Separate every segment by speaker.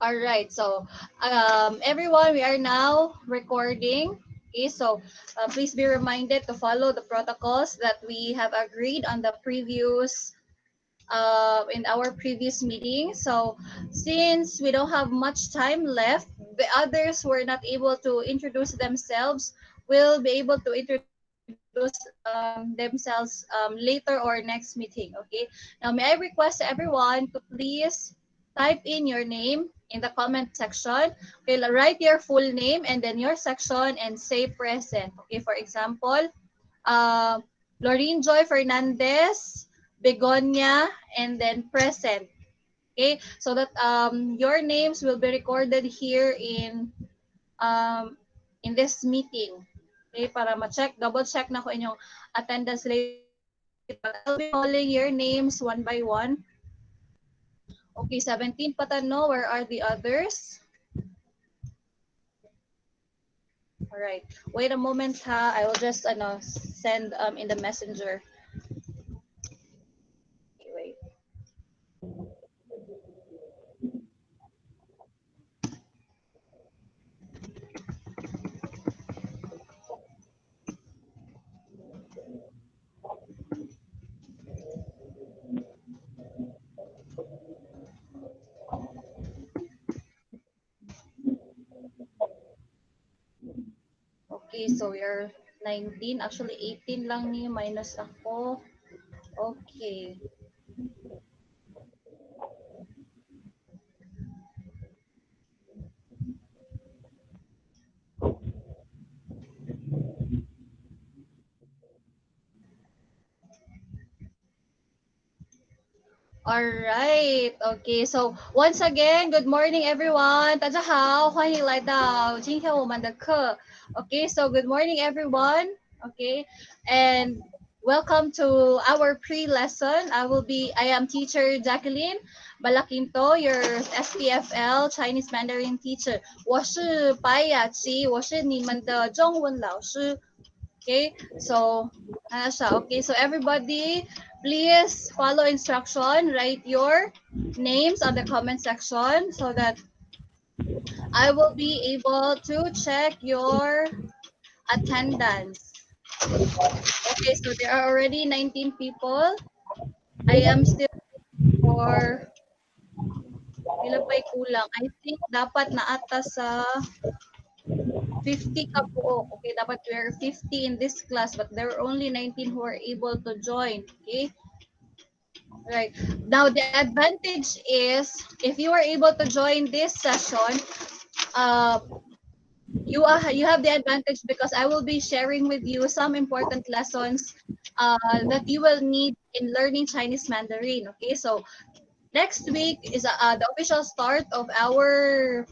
Speaker 1: All right. So, everyone, we are now recording. Okay, so please be reminded to follow the protocols that we have agreed on the previous in our previous meeting. So, since we don't have much time left, the others who are not able to introduce themselves will be able to introduce themselves later or next meeting. Okay. Now, may I request everyone to please type in your name in the comment section. Okay, write your full name and then your section and say present. Okay, for example, uh, Lorene Joy Fernandez, Begonia, and then present. Okay, so that your names will be recorded here um, in this meeting. Okay, para ma-check, double check na ko inyong attendance later. But I will be calling your names one by one. Okay, 17 Patano, where are the others? All right. Wait a moment ha. I will just send in the messenger. Okay, wait. Okay, so we are 19. Actually, 18 lang ni minus ako. Okay. All right. Okay. So once again, good morning, everyone. 大家好，欢迎来到今天我们的课。Okay. So good morning, everyone. Okay. And welcome to our pre-lesson. I am teacher Jacqueline Balakinto, your SPFL Chinese Mandarin teacher. 我是白雅琪，我是你们的中文老师。Okay, so okay, so everybody, please follow instruction. Write your names on the comment section so that I will be able to check your attendance. Okay, so there are already 19 people. I am still for pila pa'y kulang. I think dapat na ata sa 50 ka po. Okay, dapat we are 50 in this class, but there are only 19 who are able to join. Okay. Right. Now, the advantage is if you are able to join this session, uh, you have the advantage because I will be sharing with you some important lessons that you will need in learning Chinese Mandarin. Okay, so next week is the official start of our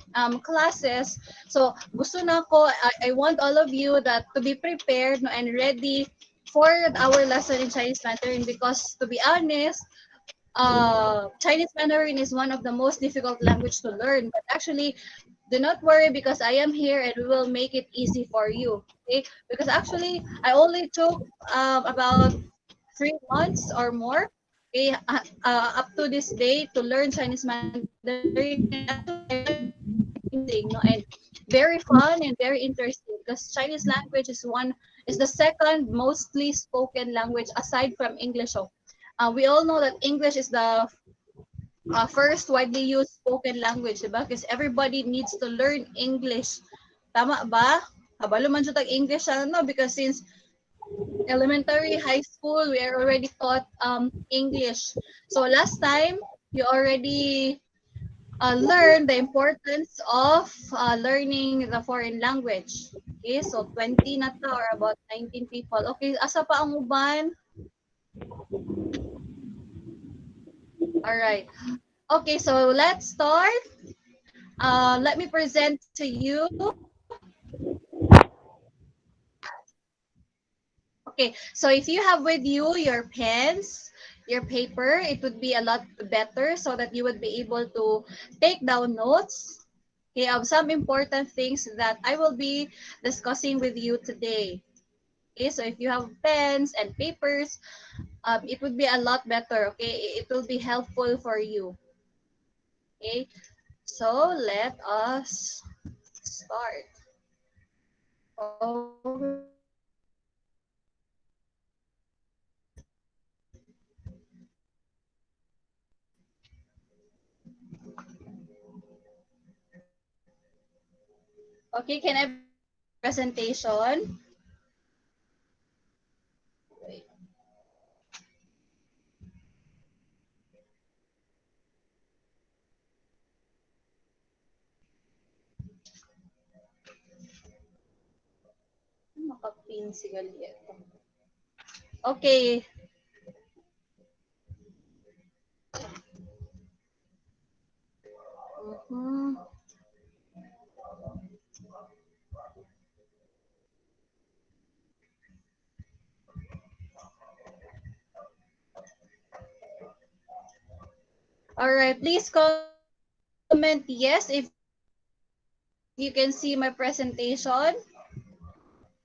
Speaker 1: classes. So gusto na ko, I want all of you that to be prepared no, and ready for our lesson in Chinese Mandarin because to be honest, Chinese Mandarin is one of the most difficult language to learn. But actually, do not worry because I am here and we will make it easy for you. Okay? Because actually, I only took about 3 months or more, okay, up to this day to learn Chinese Mandarin, and actually I find it amazing, no, and very fun and very interesting because Chinese language is the second mostly spoken language aside from English. So, we all know that English is the first widely used spoken language, diba? Because everybody needs to learn English. Tama ba? Kabalo man siya English, no? Because since elementary, high school, we are already taught English. So last time, you already learned the importance of learning the foreign language. Okay, so 20 na to or about 19 people. Okay, asa pa ang uban? All right. Okay, so let's start. Let me present to you. Okay, so if you have with you your pens, your paper, it would be a lot better so that you would be able to take down notes, okay, of some important things that I will be discussing with you today. Okay, so if you have pens and papers, it would be a lot better. Okay, it will be helpful for you. Okay, So let us start. Okay, can everybody see my presentation? Wait. Makapin si Galieto. Okay. Mm-hmm. All right, please comment yes if you can see my presentation.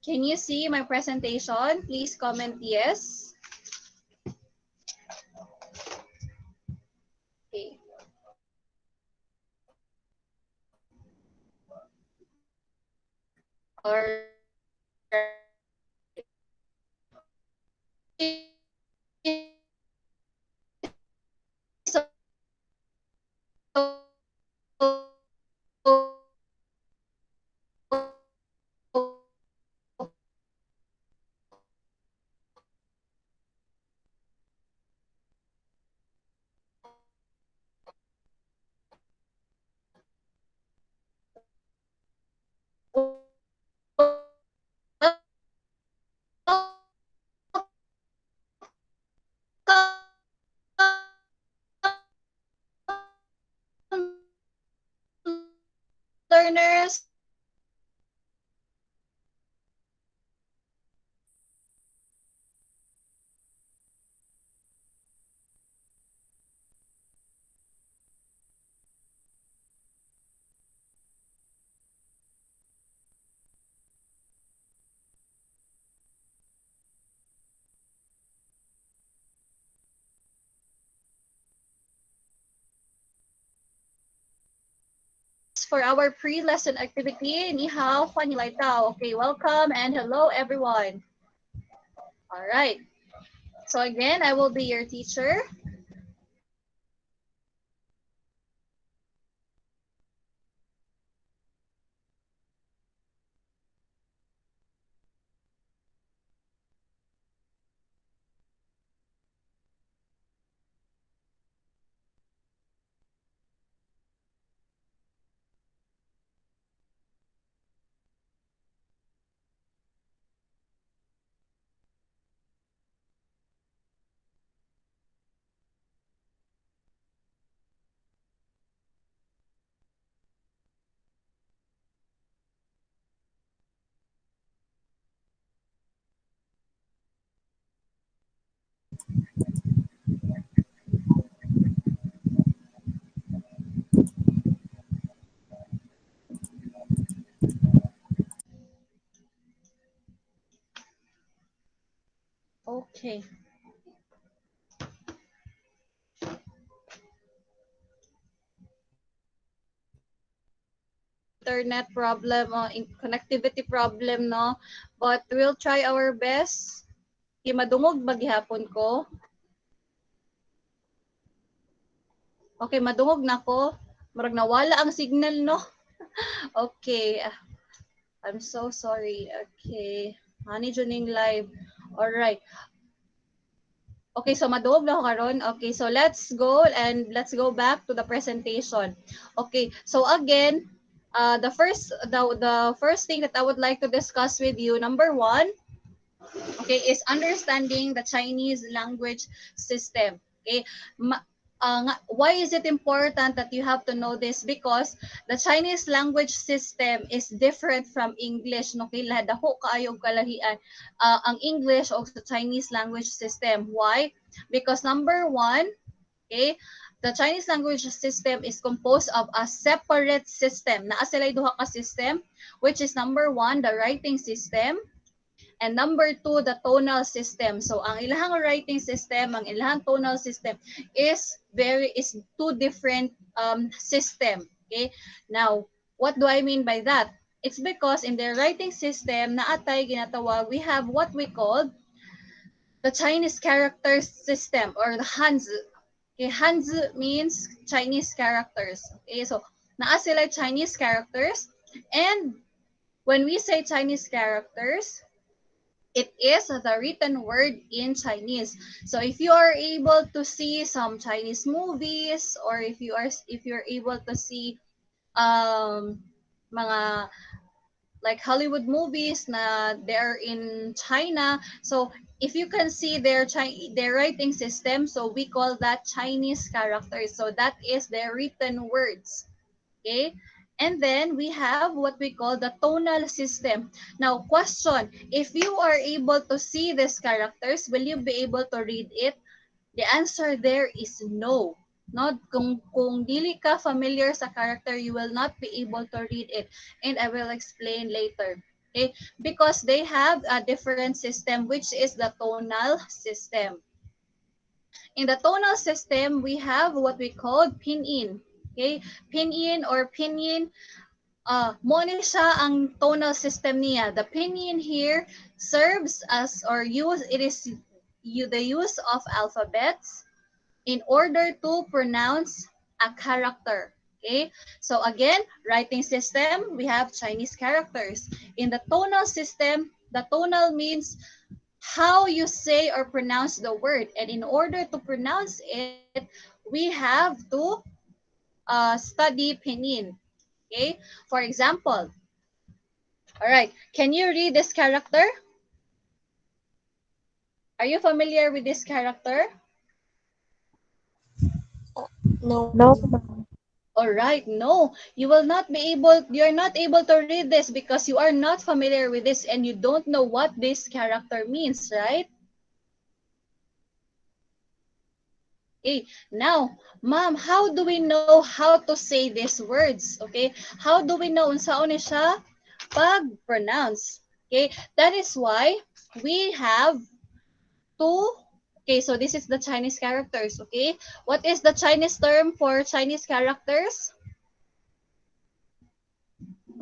Speaker 1: Can you see my presentation? Please comment yes. Okay. All right. Learners. For our pre-lesson activity. Ni hao, Juan Tao. Okay, welcome and hello everyone. All right. So again, I will be your teacher. Okay. Internet problem o connectivity problem, no? But we'll try our best. Okay, madungog maghihapon ko. Okay, madungog na ko. Murag nawala ang signal, no? Okay. I'm so sorry. Okay. Honey Juning live. All right. Okay, so madungog na ako karon. Okay, so let's go back to the presentation. Okay, so again, the first thing that I would like to discuss with you, number one, okay, is understanding the Chinese language system. Okay, why is it important that you have to know this? Because the Chinese language system is different from English. No, okay, dako kaayo kalahian ang English o sa Chinese language system. Why? Because number one, okay, the Chinese language system is composed of a separate system. Naa sila duha ka system, which is number one, the writing system. And number two, the tonal system. So ang ilahang writing system, ang ilahang tonal system is two different system. Okay? Now, what do I mean by that? It's because in their writing system na atay ginatawag, we have what we call the Chinese character system or the Hanzi. Okay, Hanzi means Chinese characters. Okay, so naa sila Chinese characters, and when we say Chinese characters, it is the written word in Chinese. So if you are able to see some Chinese movies, or if you're able to see mga like Hollywood movies na they're in China, so if you can see their writing system, so we call that Chinese characters. So that is their written words. Okay? And then we have what we call the tonal system. Now, question, if you are able to see these characters, will you be able to read it? The answer there is no. Not kung dili ka familiar sa character, you will not be able to read it. And I will explain later. Okay? Because they have a different system, which is the tonal system. In the tonal system, we have what we call pinyin. Okay? Pinyin or pinyin, mo ni siya ang tonal system niya. The pinyin here serves as or it is the use of alphabets in order to pronounce a character. Okay? So again, writing system, we have Chinese characters. In the tonal system, the tonal means how you say or pronounce the word. And in order to pronounce it, we have to study pinyin. Okay? For example, all right, can you read this character? Are you familiar with this character?
Speaker 2: No.
Speaker 3: No.
Speaker 1: All right, no, you're not able to read this because you are not familiar with this and you don't know what this character means, right? Okay, now, ma'am, how do we know how to say these words? Okay, how do we know unsaon ni siya pag-pronounce? Okay, that is why we have two. Okay, so this is the Chinese characters, okay? What is the Chinese term for Chinese characters?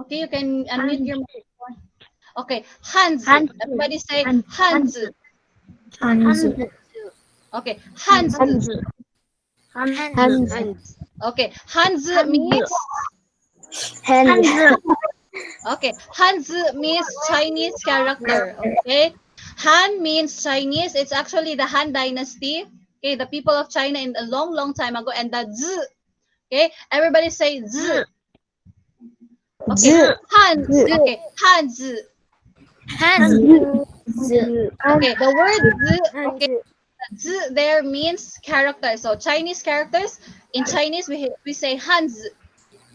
Speaker 1: Okay, you can unmute your microphone. Okay, Hanzi.
Speaker 3: Hanzi.
Speaker 1: Everybody say
Speaker 3: Hanzi.
Speaker 1: Hanzi.
Speaker 3: Hanzi.
Speaker 1: Okay, Hanzi.
Speaker 3: Hanzi.
Speaker 1: Okay, Hanzi means
Speaker 3: Hanzi.
Speaker 1: okay, Hanzi means Chinese character. Okay, Han means Chinese. It's actually the Han Dynasty. Okay, the people of China in a long, long time ago, and the Z. Okay, everybody say Z. Okay,
Speaker 3: Z.
Speaker 1: Han. Okay, Hanzi. Okay, the word Z. Okay, Z there means character. So Chinese characters in Chinese we say Hanzi.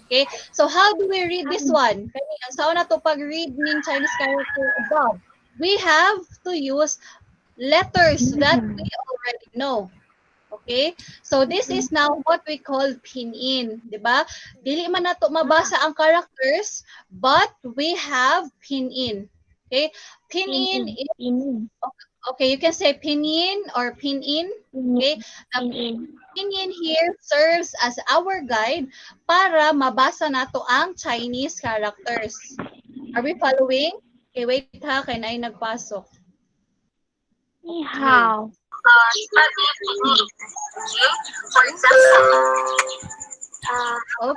Speaker 1: Okay, so how do we read this one? Kani ang sao na to pag-read ning Chinese character above? We have to use letters that we already know. Okay? So this is now what we call pinyin, 'di ba? Dili man nato mabasa ang characters, but we have pinyin. Okay? Pinyin is okay, you can say pinyin or pinyin. Okay? The pinyin here serves as our guide para mabasa nato ang Chinese characters. Are we following? Okay, wait ha, kay na nagpasok.
Speaker 3: Ni hao.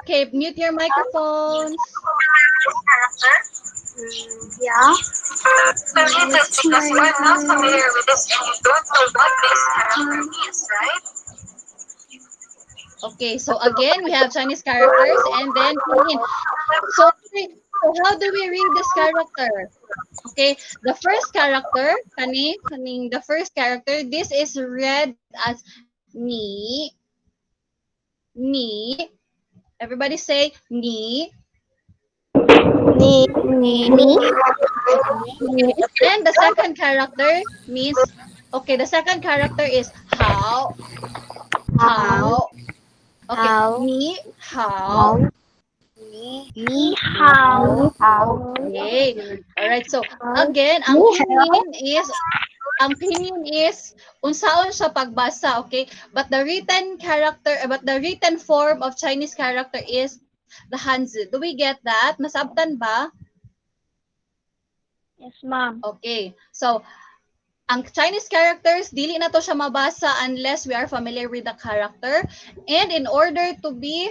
Speaker 1: Okay, mute your microphones.
Speaker 3: Yeah.
Speaker 2: Because we're not familiar with this and you don't know what this character means, right?
Speaker 1: Okay, so again, we have Chinese characters and then pinyin. So how do we read this character? Okay, the first character, the first character, this is read as ni, ni. Everybody say ni.
Speaker 3: Ni.
Speaker 1: Okay. And the second character means, okay, the second character is how. Okay,
Speaker 3: How.
Speaker 1: ni, how.
Speaker 3: Ni hao.
Speaker 1: Okay. All right. So again, ang pinyin is unsaon siya pagbasa, okay? But the written form of Chinese character is the Hanzi. Do we get that? Nasabtan ba?
Speaker 3: Yes, ma'am.
Speaker 1: Okay. So, ang Chinese characters, dili na to siya mabasa unless we are familiar with the character. And in order to be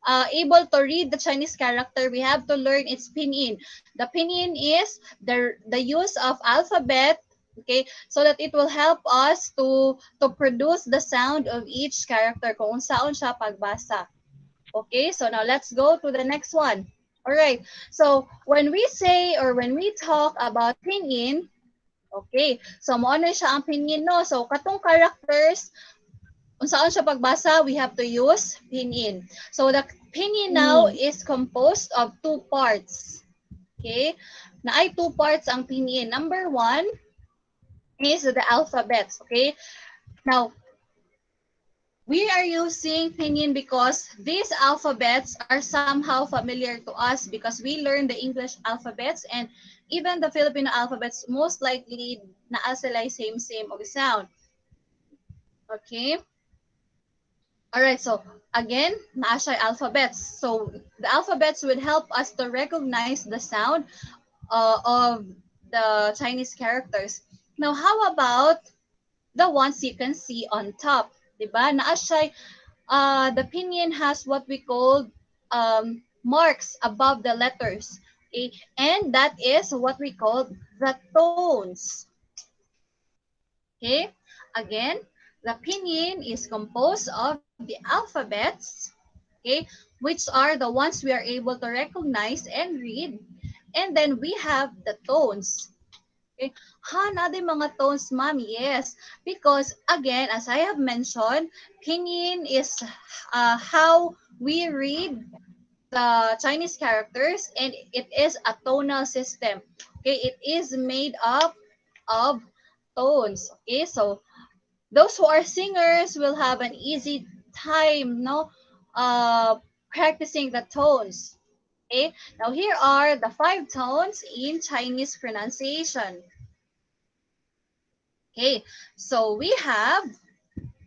Speaker 1: able to read the Chinese character, we have to learn its pinyin. The pinyin is the use of alphabet, okay, so that it will help us to produce the sound of each character kung saan siya pagbasa. Okay, so now let's go to the next one. All right. So when we say or when we talk about pinyin, okay. So mo ano siya ang pinyin no. So katong characters kung saan siya pagbasa, we have to use pinyin. So the pinyin now is composed of two parts. Okay? Na ay two parts ang pinyin. Number one is the alphabets. Okay? Now, we are using pinyin because these alphabets are somehow familiar to us because we learned the English alphabets and even the Filipino alphabets most likely naa sila same of sound. Okay? Alright, so again, naa siya alphabets. So the alphabets would help us to recognize the sound of the Chinese characters. Now, how about the ones you can see on top? Diba? Naa siya, the pinyin has what we call marks above the letters. Okay? And that is what we call the tones. Okay? Again, the pinyin is composed of the alphabets, okay, which are the ones we are able to recognize and read. And then we have the tones. Okay? Ha, na din mga tones, ma'am? Yes. Because, again, as I have mentioned, pinyin is how we read the Chinese characters and it is a tonal system. Okay? It is made up of tones. Okay? So, those who are singers will have an easy time, no, practicing the tones. Okay, now here are the 5 tones in Chinese pronunciation. Okay, so we have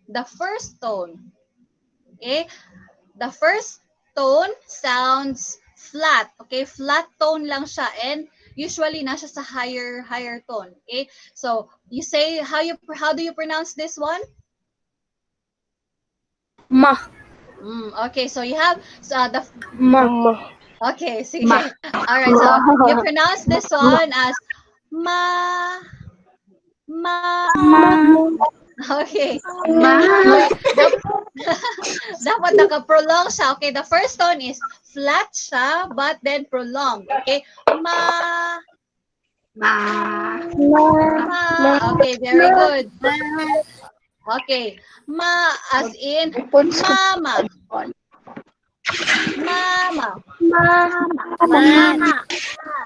Speaker 1: the first tone. Okay, the first tone sounds flat. Okay, flat tone lang siya and usually nasa sa higher tone. Okay, so you say how do you pronounce this one?
Speaker 3: Ma.
Speaker 1: Okay, so you have the
Speaker 3: Ma.
Speaker 1: okay, sige. All right, so you pronounce this one as ma ma. Okay. Okay. Dapat naka-prolong siya. Okay, the first tone is flat siya but then prolonged. Okay? Ma Okay, very good. Okay. Ma as in mama. Mama.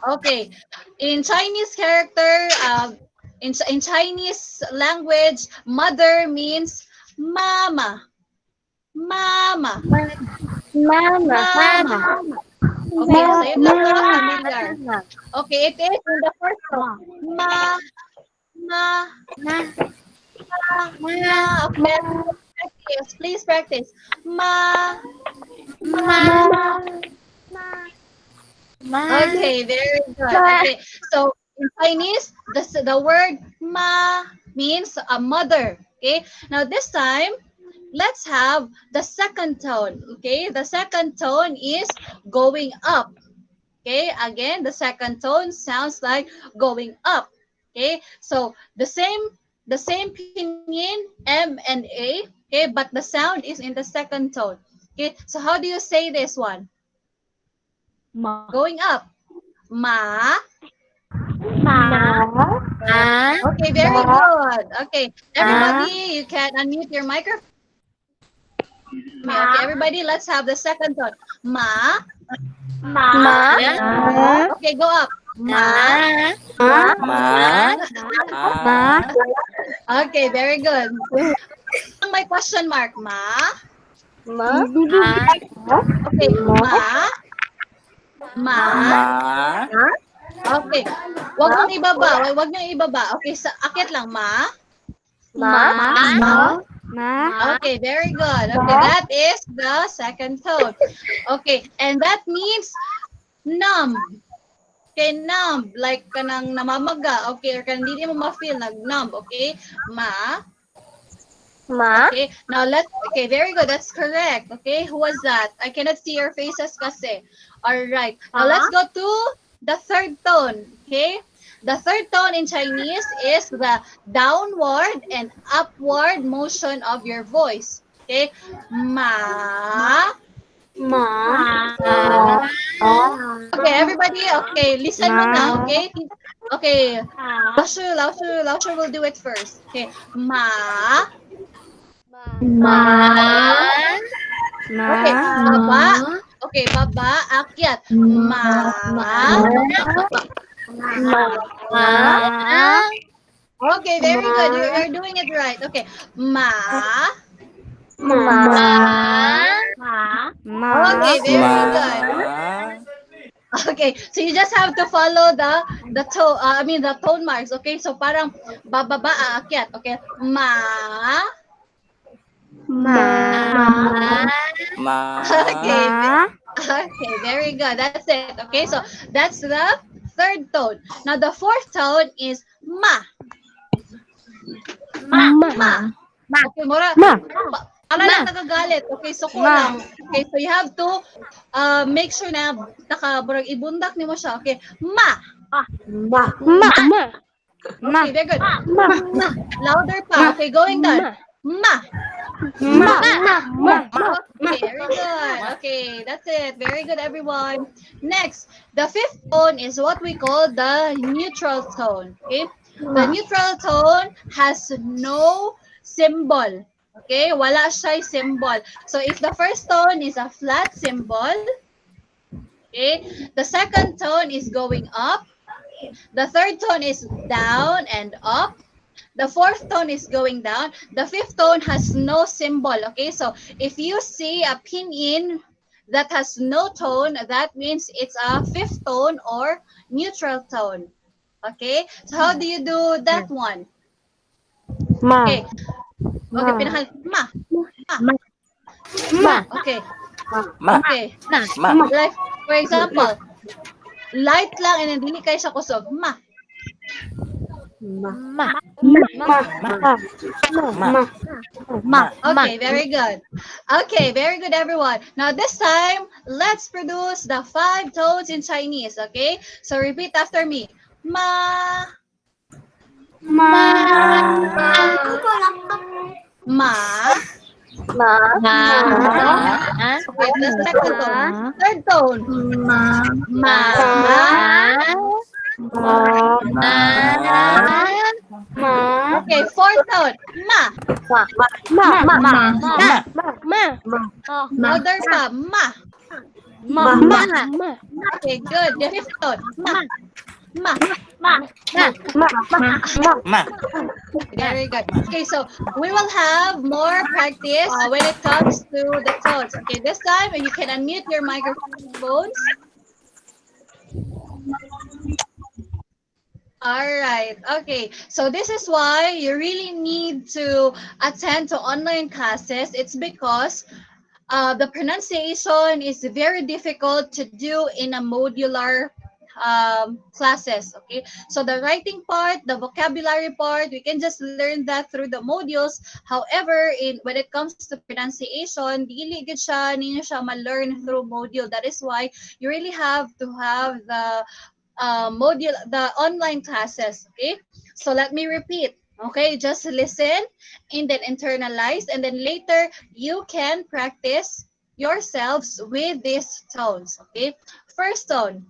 Speaker 1: Okay. In Chinese character, in Chinese language, mother means mama. Mama. Okay, so yun lang familiar. Okay, it is in the first one. Ma. Okay, please practice. Ma. Okay, very good. Okay, so in Chinese, the word ma means a mother. Okay, now this time, let's have the second tone. Okay, the second tone is going up. Okay, again, the second tone sounds like going up. Okay, so the same pinyin M and A. Okay, but the sound is in the second tone. Okay, so how do you say this one? Going up. Ma. Okay, very good. Okay, everybody, you can unmute your microphone. Okay, everybody, let's have the second tone. Ma. Okay, go up. Ma. Okay, very good. My question mark. Ma. Okay, ma. Okay. Wag mong ibaba. Wag niyo ibaba. Okay, sa akit lang. Ma.
Speaker 3: Ma.
Speaker 1: Okay, very good. Okay, that is the second tone. Okay, and that means numb. Okay, numb. Like kanang namamaga. Okay, or kanang hindi mo ma-feel, nag-numb. Okay, ma.
Speaker 3: Ma.
Speaker 1: Okay, now let's, okay, very good. That's correct. Okay, who was that? I cannot see your faces kasi. All right, now let's go to the third tone. Okay, the third tone in Chinese is the downward and upward motion of your voice. Okay, ma.
Speaker 3: Ma.
Speaker 1: Okay, everybody, okay, listen mo na, okay? Okay, Laoshu will do it first. Okay, ma.
Speaker 3: Ma.
Speaker 1: Okay, baba. Okay, baba, akyat. Ma. Okay, very good. You're doing it right. Okay, ma. Okay, very good. Okay, so you just have to follow the tone. I mean the tone marks. Okay, so parang bababa, aakyat. Okay, ma. Okay, okay, very good. That's it. Okay, so that's the third tone. Now the fourth tone is ma. Okay, mura. Para lang nagagalit. Okay, so kulang. Okay, so you have to make sure na ibundak nimo siya. Okay, ma. Okay, very good. Louder pa. Okay, going down. Ma. Okay, very good. Okay, that's it. Very good, everyone. Next, the fifth tone is what we call the neutral tone. Okay, the neutral tone has no symbol. Okay, wala siya symbol. So if the first tone is a flat symbol, okay, the second tone is going up. The third tone is down and up. The fourth tone is going down. The fifth tone has no symbol. Okay, so if you see a pinyin that has no tone, that means it's a fifth tone or neutral tone. Okay, so how do you do that one? Okay, okay, pinahal, ma. Okay, okay. Like, for example, light lang and then dili kayo siya kusog, ma. Okay, very good. Okay, very good, everyone. Now this time, let's produce the 5 tones in Chinese. Okay, so repeat after me. Ma. Ma. Okay, the second tone. Third tone. Ma. Okay, fourth tone. Ma. Louder pa. Ma. Okay, good. The fifth tone. Ma. Very good. Okay, so we will have more practice when it comes to the tones. Okay, this time you can unmute your microphones. All right. Okay. So this is why you really need to attend to online classes. It's because the pronunciation is very difficult to do in a modular classes. Okay, so the writing part, the vocabulary part, we can just learn that through the modules. However, when it comes to pronunciation, dili gid siya ninyo siya ma-learn through module. That is why you really have to have the module, the online classes. Okay, so let me repeat. Okay, just listen and then internalize, and then later you can practice yourselves with these tones. Okay, first tone,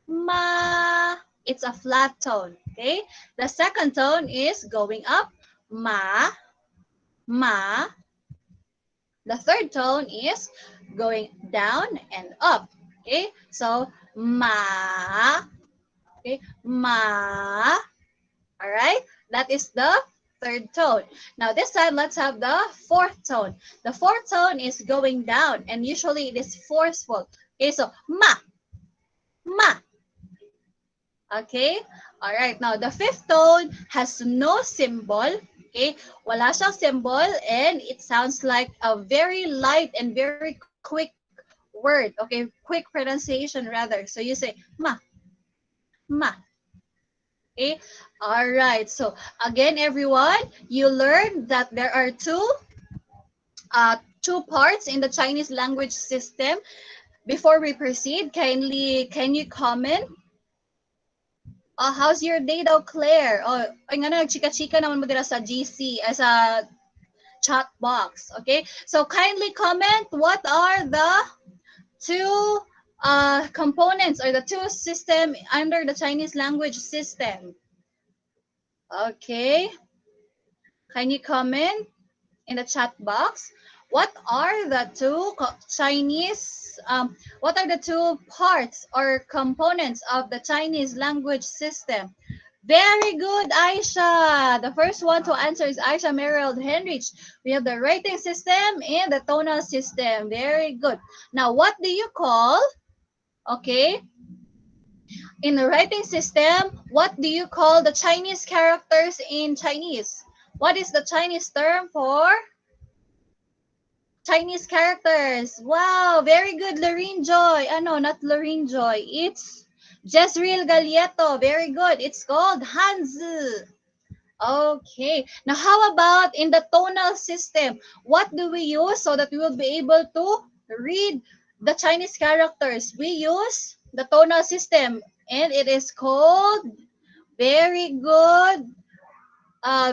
Speaker 1: ma. It's a flat tone. Okay, the second tone is going up, ma. The third tone is going down and up. Okay, so ma. Okay, ma. All right, that is the third tone. Now this time, let's have the fourth tone. The fourth tone is going down, and usually it is forceful. Okay, so ma. Okay, all right. Now the fifth tone has no symbol. Okay? Wala siyang symbol and it sounds like a very light and very quick word. Okay? Quick pronunciation rather. So you say ma, ma. Okay? All right. So again, everyone, you learned that there are two parts in the Chinese language system. Before we proceed, kindly can you comment? How's your day daw, Claire? Oh, ay nga na, nagchika-chika naman mo dira sa GC, as a chat box. Okay? So kindly comment what are the two components or the two system under the Chinese language system. Okay? Can you comment in the chat box? What are the two Chinese, what are the two parts or components of the Chinese language system? Very good, Aisha. The first one to answer is Aisha Merrill Henrich. We have the writing system and the tonal system. Very good. Now, what do you call, okay, in the writing system, what do you call the Chinese characters in Chinese? What is the Chinese term for Chinese characters? Wow, very good, Lorene Joy. Ano, not Lorene Joy. It's Jezreel Galieto. Very good. It's called Hanzi. Okay. Now, how about in the tonal system? What do we use so that we will be able to read the Chinese characters? We use the tonal system, and it is called, very good.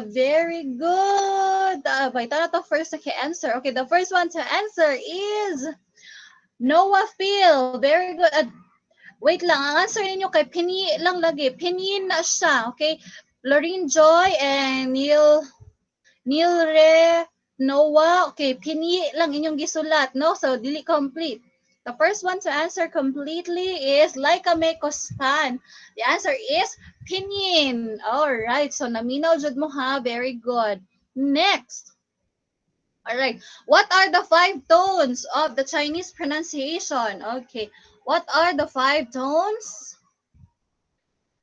Speaker 1: Very good. Wait, ano to first na answer? Okay, the first one to answer is Noah Phil. Very good. Wait lang, ang answer ninyo kay Pini lang lagi. Pinin na siya, okay? Lorene Joy and Neil Re Noah. Okay, Pini lang inyong gisulat, no? So, dili complete. The first one to answer completely is Laika Mekostan. The answer is Pinyin. All right. So, naminaw jud mo ha. Very good. Next. All right. What are the five tones of the Chinese pronunciation? Okay. What are the five tones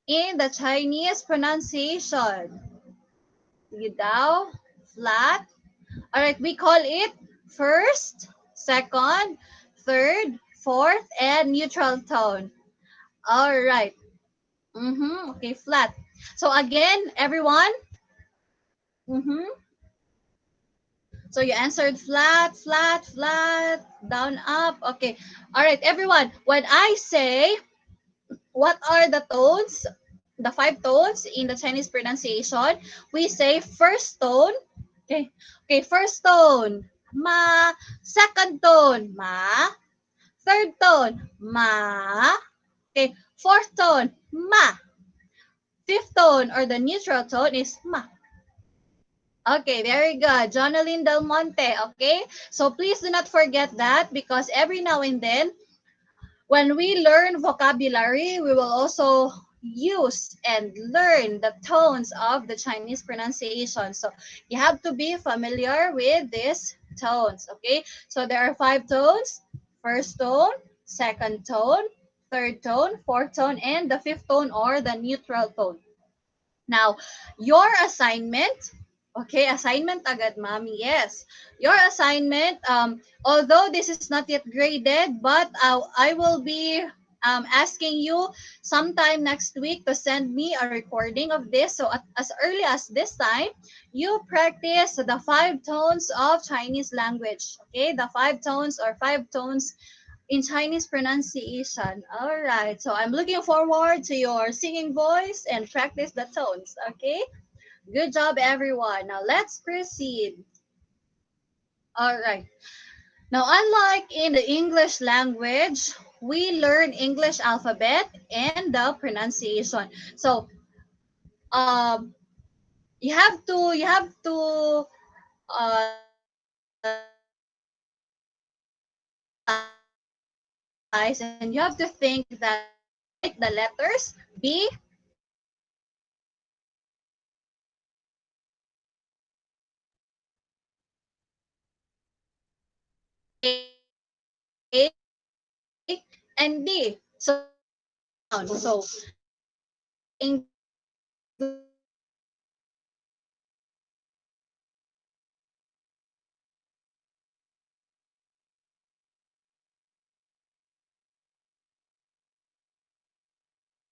Speaker 1: in the Chinese pronunciation? Sige daw. Flat. All right. We call it first, second, third, fourth, and neutral tone. All right. Okay, flat. So again, everyone. Mm-hmm. So you answered flat, flat, flat, down, up. Okay. All right, everyone. When I say what are the tones, the five tones in the Chinese pronunciation, we say first tone. Okay. Okay, first tone, ma. Second tone, ma. Third tone, ma. Okay, fourth tone, ma. Fifth tone or the neutral tone is ma. Okay, very good. Jonalyn Del Monte, okay? So please do not forget that because every now and then, when we learn vocabulary, we will also use and learn the tones of the Chinese pronunciation. So you have to be familiar with these tones, okay? So there are five tones: first tone, second tone, third tone, fourth tone, and the fifth tone or the neutral tone. Now, your assignment, okay, assignment agad, mommy, yes. Your assignment, although this is not yet graded, but I will be asking you sometime next week to send me a recording of this. So as early as this time, you practice the five tones of Chinese language, okay? The five tones or five tones in Chinese pronunciation. All right. So I'm looking forward to your singing voice and practice the tones. Okay. Good job, everyone. Now let's proceed. All right. Now, unlike in the English language, we learn English alphabet and the pronunciation. So, um, you have to visualize and you have to think that you will write the letters B, A, and D. So down. So the English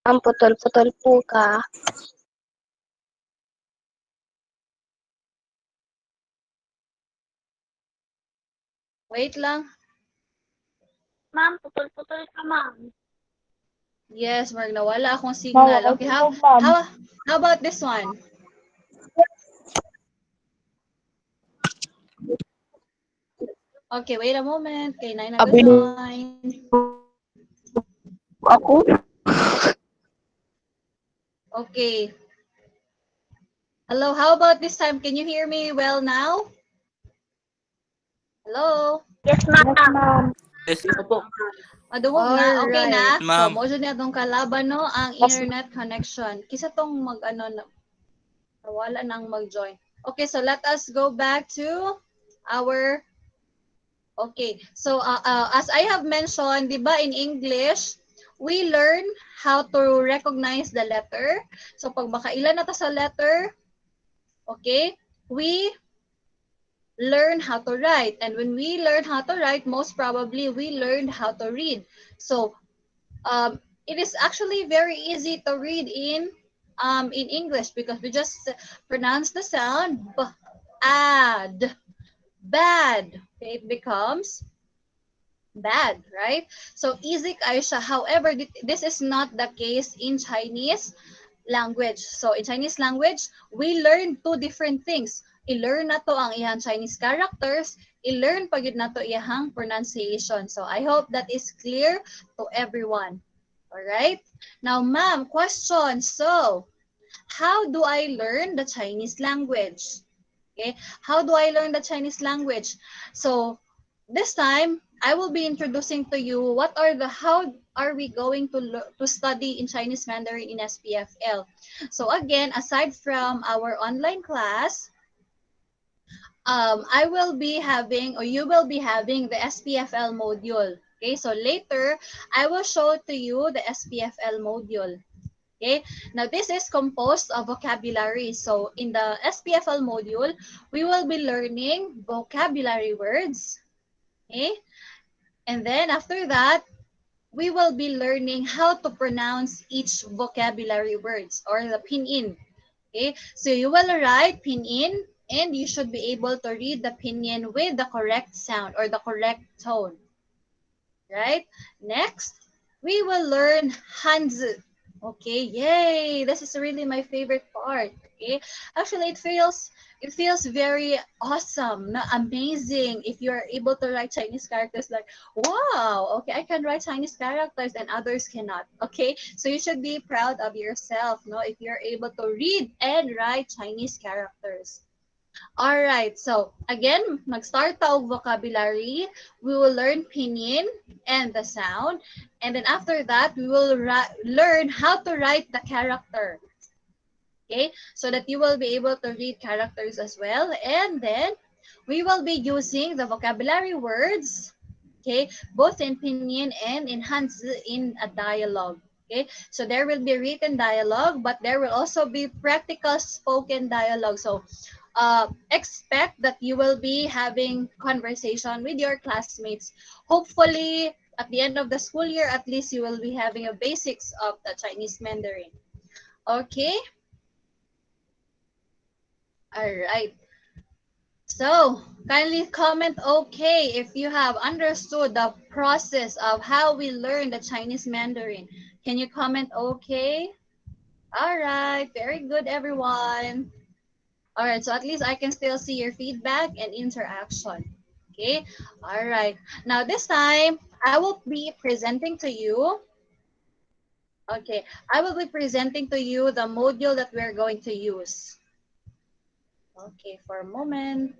Speaker 3: Ang putol-putol po ka.
Speaker 1: Wait lang.
Speaker 3: Ma'am, putol-putol ka, ma'am.
Speaker 1: Yes, Mark, nawala akong signal. Okay, how about this one? Okay, wait a moment. Okay, na good line.
Speaker 3: Ako?
Speaker 1: Okay. Hello, how about this time? Can you hear me well now? Hello?
Speaker 3: Yes, ma'am.
Speaker 4: Yes, po.
Speaker 1: Madungog na? Okay na? So,
Speaker 4: Ma'am.
Speaker 1: mo dyan itong kalaban, no? Ang internet connection. Kisa tong nawala nang mag-join. Okay, so let us go back to our, okay. So, as I have mentioned, di ba, in English, we learn how to recognize the letter. So, pag makailan na ta sa letter, okay, we learn how to write. And when we learn how to write, most probably we learned how to read. So, it is actually very easy to read in English because we just pronounce the sound b, ad, bad. Okay, it becomes bad, right? So easy kayo siya. However, this is not the case in Chinese language. So in Chinese language, we learn two different things. I-learn na to ang iyang Chinese characters, i-learn pa yun na to iyang pronunciation. So I hope that is clear to everyone. All right? Now, ma'am, question. So, how do I learn the Chinese language? Okay? How do I learn the Chinese language? So, this time, I will be introducing to you how are we going to study in Chinese Mandarin in SPFL. So again, aside from our online class, I will be having, or you will be having, the SPFL module. Okay, so later I will show to you the SPFL module. Okay, now this is composed of vocabulary. So in the SPFL module, we will be learning vocabulary words. Okay, and then after that, we will be learning how to pronounce each vocabulary words or the pinyin. Okay, so you will write pinyin and you should be able to read the pinyin with the correct sound or the correct tone. Right? Next, we will learn Hanzi. Okay, yay! This is really my favorite part. Okay, actually, it feels very awesome, amazing if you are able to write Chinese characters. Like, wow, okay, I can write Chinese characters and others cannot. Okay, so you should be proud of yourself, no, if you're able to read and write Chinese characters. All right, so again, mag-start tayo vocabulary. We will learn pinyin and the sound. And then after that, we will learn how to write the character. Okay, so that you will be able to read characters as well. And then we will be using the vocabulary words, okay, both in pinyin and in Hanzi in a dialogue. Okay, so there will be written dialogue, but there will also be practical spoken dialogue. So expect that you will be having conversation with your classmates. Hopefully, at the end of the school year, at least you will be having a basics of the Chinese Mandarin. Okay? All right. So, kindly comment okay if you have understood the process of how we learn the Chinese Mandarin. Can you comment okay? All right. Very good, everyone. All right, so at least I can still see your feedback and interaction. Okay, all right. Now this time, I will be presenting to you. Okay, I will be presenting to you the module that we're going to use. Okay, for a moment.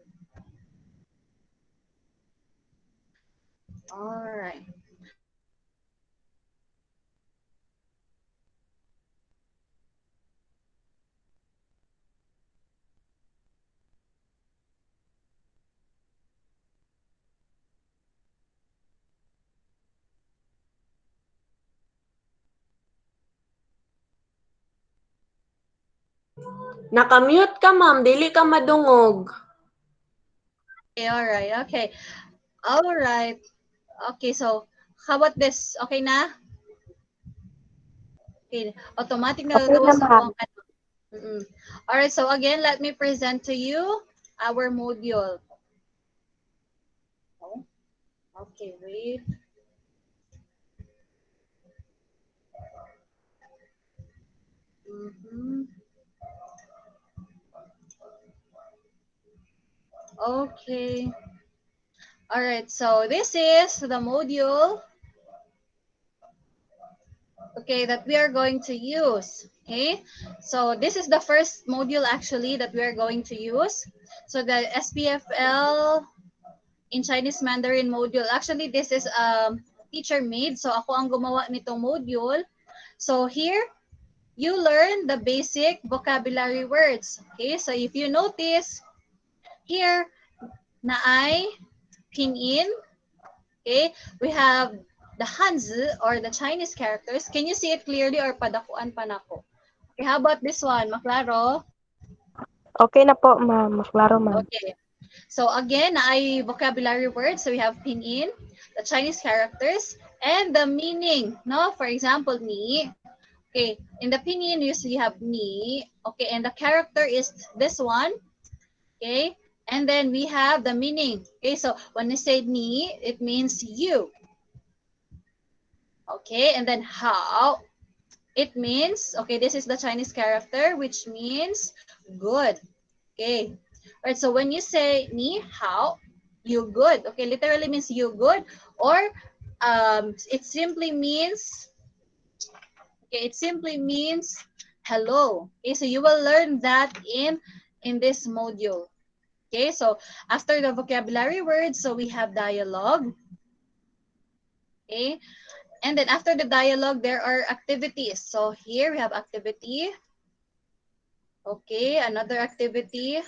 Speaker 1: All right.
Speaker 5: Nakamute ka, ma'am. Dili ka madungog.
Speaker 1: Okay, all right. Okay. All right. Okay, so how about this? Okay na? Okay, automatic na
Speaker 3: Okay na,
Speaker 1: daw sa
Speaker 3: ma'am.
Speaker 1: akong ano. All right, so again, let me present to you our module. Oh, okay, wait. Okay. All right, so this is the module, okay, that we are going to use. Okay, so this is the first module actually that we are going to use. So the SPFL in Chinese Mandarin module. Actually, this is teacher made. So ako ang gumawa nitong module. So here, you learn the basic vocabulary words. Okay, so if you notice, here na ay pinyin. Okay, we have the Hanzi or the Chinese characters. Can you see it clearly or padakuan pa nako? Okay, how about this one? Maklaro?
Speaker 3: Okay na po, ma'am. Maklaro, ma'am.
Speaker 1: Okay. So again, ay vocabulary words. So we have pinyin, the Chinese characters, and the meaning. No, for example, ni. Okay, in the pinyin, you usually have ni. Okay, and the character is this one. Okay, and then we have the meaning. Okay, so when you say ni, it means you. Okay, and then how, it means, okay, this is the Chinese character, which means good. Okay, all right, so when you say ni hao, you good. Okay, literally means you good, or it simply means, okay, it simply means hello. Okay, so you will learn that in this module. Okay, so after the vocabulary words, so we have dialogue. Okay, and then after the dialogue, there are activities. So here we have activity. Okay, another activity.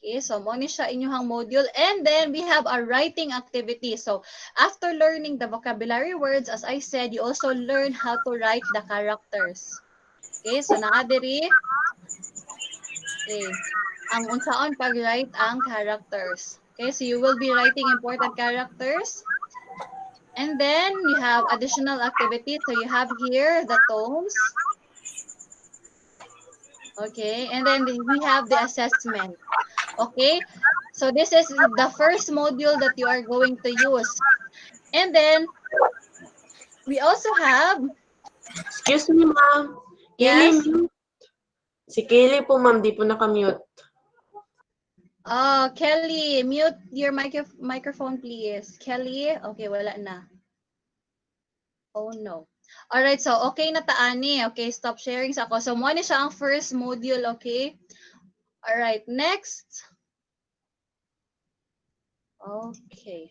Speaker 1: Okay, so mo ni siya inyong module. And then we have a writing activity. So after learning the vocabulary words, as I said, you also learn how to write the characters. Okay, so naa diri. Okay, ang unsaon pag-write ang characters. Okay, so you will be writing important characters. And then you have additional activities. So you have here the tones. Okay, and then we have the assessment. Okay, so this is the first module that you are going to use. And then we also have,
Speaker 5: Excuse me, ma'am. Kaylee,
Speaker 1: yes,
Speaker 5: mute. Si Kaylee po, ma'am, di po nakamute.
Speaker 1: Kelly, mute your microphone, please. Kelly, okay, wala na. Oh no. All right, so okay na taani. Okay, stop sharing sa ako. So mo ni siya ang first module, okay? All right, next. Okay.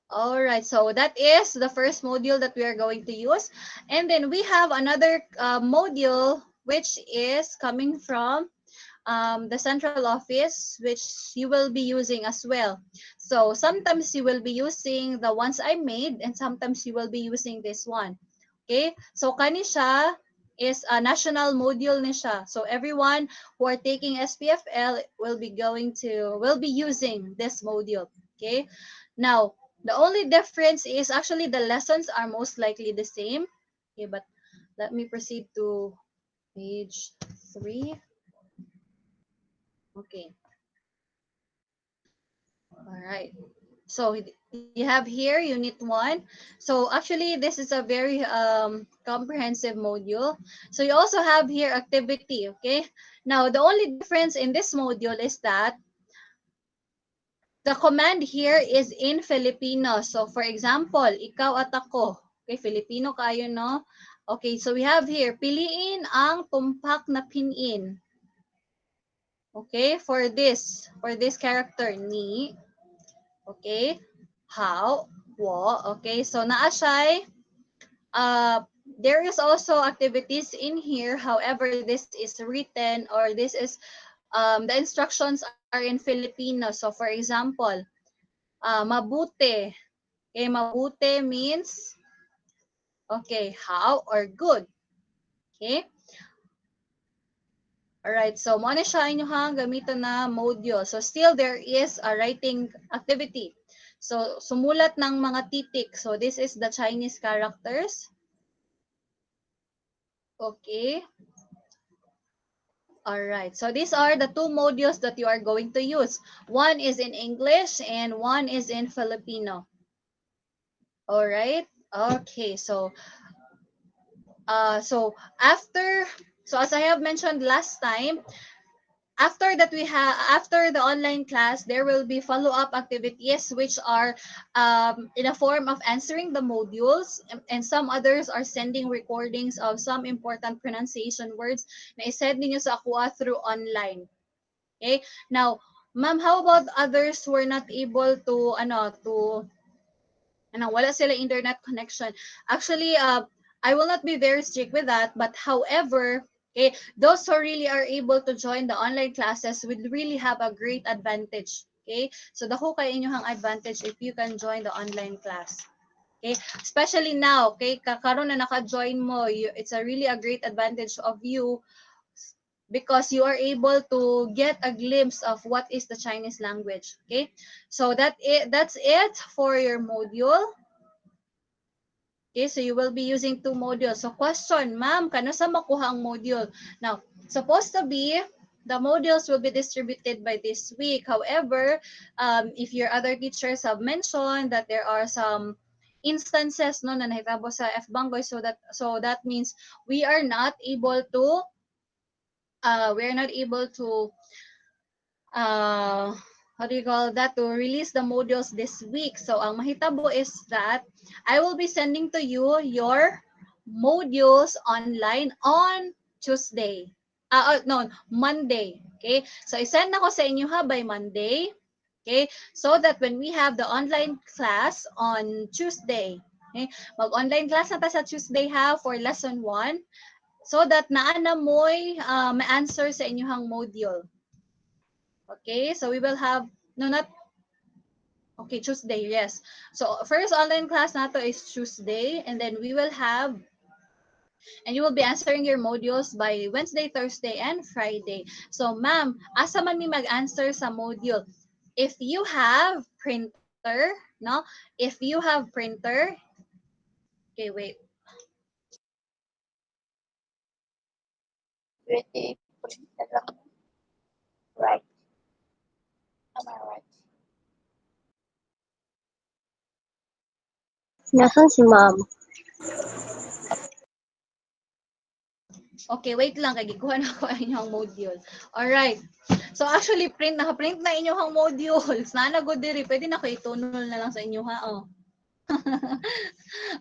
Speaker 1: All right, so that is the first module that we are going to use. And then we have another module which is coming from the central office, which you will be using as well. So sometimes you will be using the ones I made, and sometimes you will be using this one. Okay, so kani siya is a national module ni siya. So everyone who are taking SPFL will be using this module. Okay, now the only difference is actually the lessons are most likely the same. Okay, but let me proceed to page 3. Okay. All right. So you have here unit 1. So actually this is a very comprehensive module. So you also have here activity, okay? Now the only difference in this module is that the command here is in Filipino. So for example, ikaw at ako. Okay, Filipino kayo, no? Okay, so we have here, piliin ang tumpak na pinin. Okay, for this character, ni. Okay, how, wo. Okay, so naa siya, there is also activities in here. However, this is written, or this is, the instructions are in Filipino. So for example, mabuti. Okay, mabuti means, okay, how or good. Okay. Alright, so mo na siya inyong gamiton na module. So still there is a writing activity. So sumulat ng mga titik. So this is the Chinese characters. Okay. Alright, so these are the two modules that you are going to use. One is in English and one is in Filipino. Alright, okay, so as I have mentioned last time, after the online class, there will be follow-up activities which are in a form of answering the modules, and some others are sending recordings of some important pronunciation words na isend ninyo sa Aqua through online. Okay? Now, ma'am, how about others who are not able to wala sila internet connection? Actually, I will not be very strict with that, but however, okay, those who really are able to join the online classes will really have a great advantage. Okay? So dako kay inyong advantage if you can join the online class. Okay? Especially now, okay, karon na naka-join mo, it's a really a great advantage of you because you are able to get a glimpse of what is the Chinese language. Okay? So that's it for your module. Okay, so you will be using two modules. So question, ma'am, kano sa makuha ang module? Now, supposed to be, the modules will be distributed by this week. However, if your other teachers have mentioned that there are some instances no na nahitabo sa F-Bangoy, so that means we are not able to how do you call that, to release the modules this week. So ang mahitabo is that I will be sending to you your modules online on Tuesday. No, Monday. Okay? So i-send ako sa inyo by Monday. Okay? So that when we have the online class on Tuesday, okay? Mag-online class na ta sa Tuesday for lesson 1, so that naana mo'y ma-answer sa inyong module. Okay, so we will have, no, not, okay, Tuesday, yes. So first online class nato is Tuesday, and then we will have, and you will be answering your modules by Wednesday, Thursday, and Friday. So ma'am, asa man mi mag-answer sa module? If you have printer, no? If you have printer, okay, wait.
Speaker 2: Pwede printer lang. Right. Am I right?
Speaker 3: Nasaan si ma'am?
Speaker 1: Okay, wait lang, kay gikuha na ako ang inyong module. Alright. So actually, naka-print na inyong modules. Nanagod diri, pwede na ko itunol na lang sa inyo oh.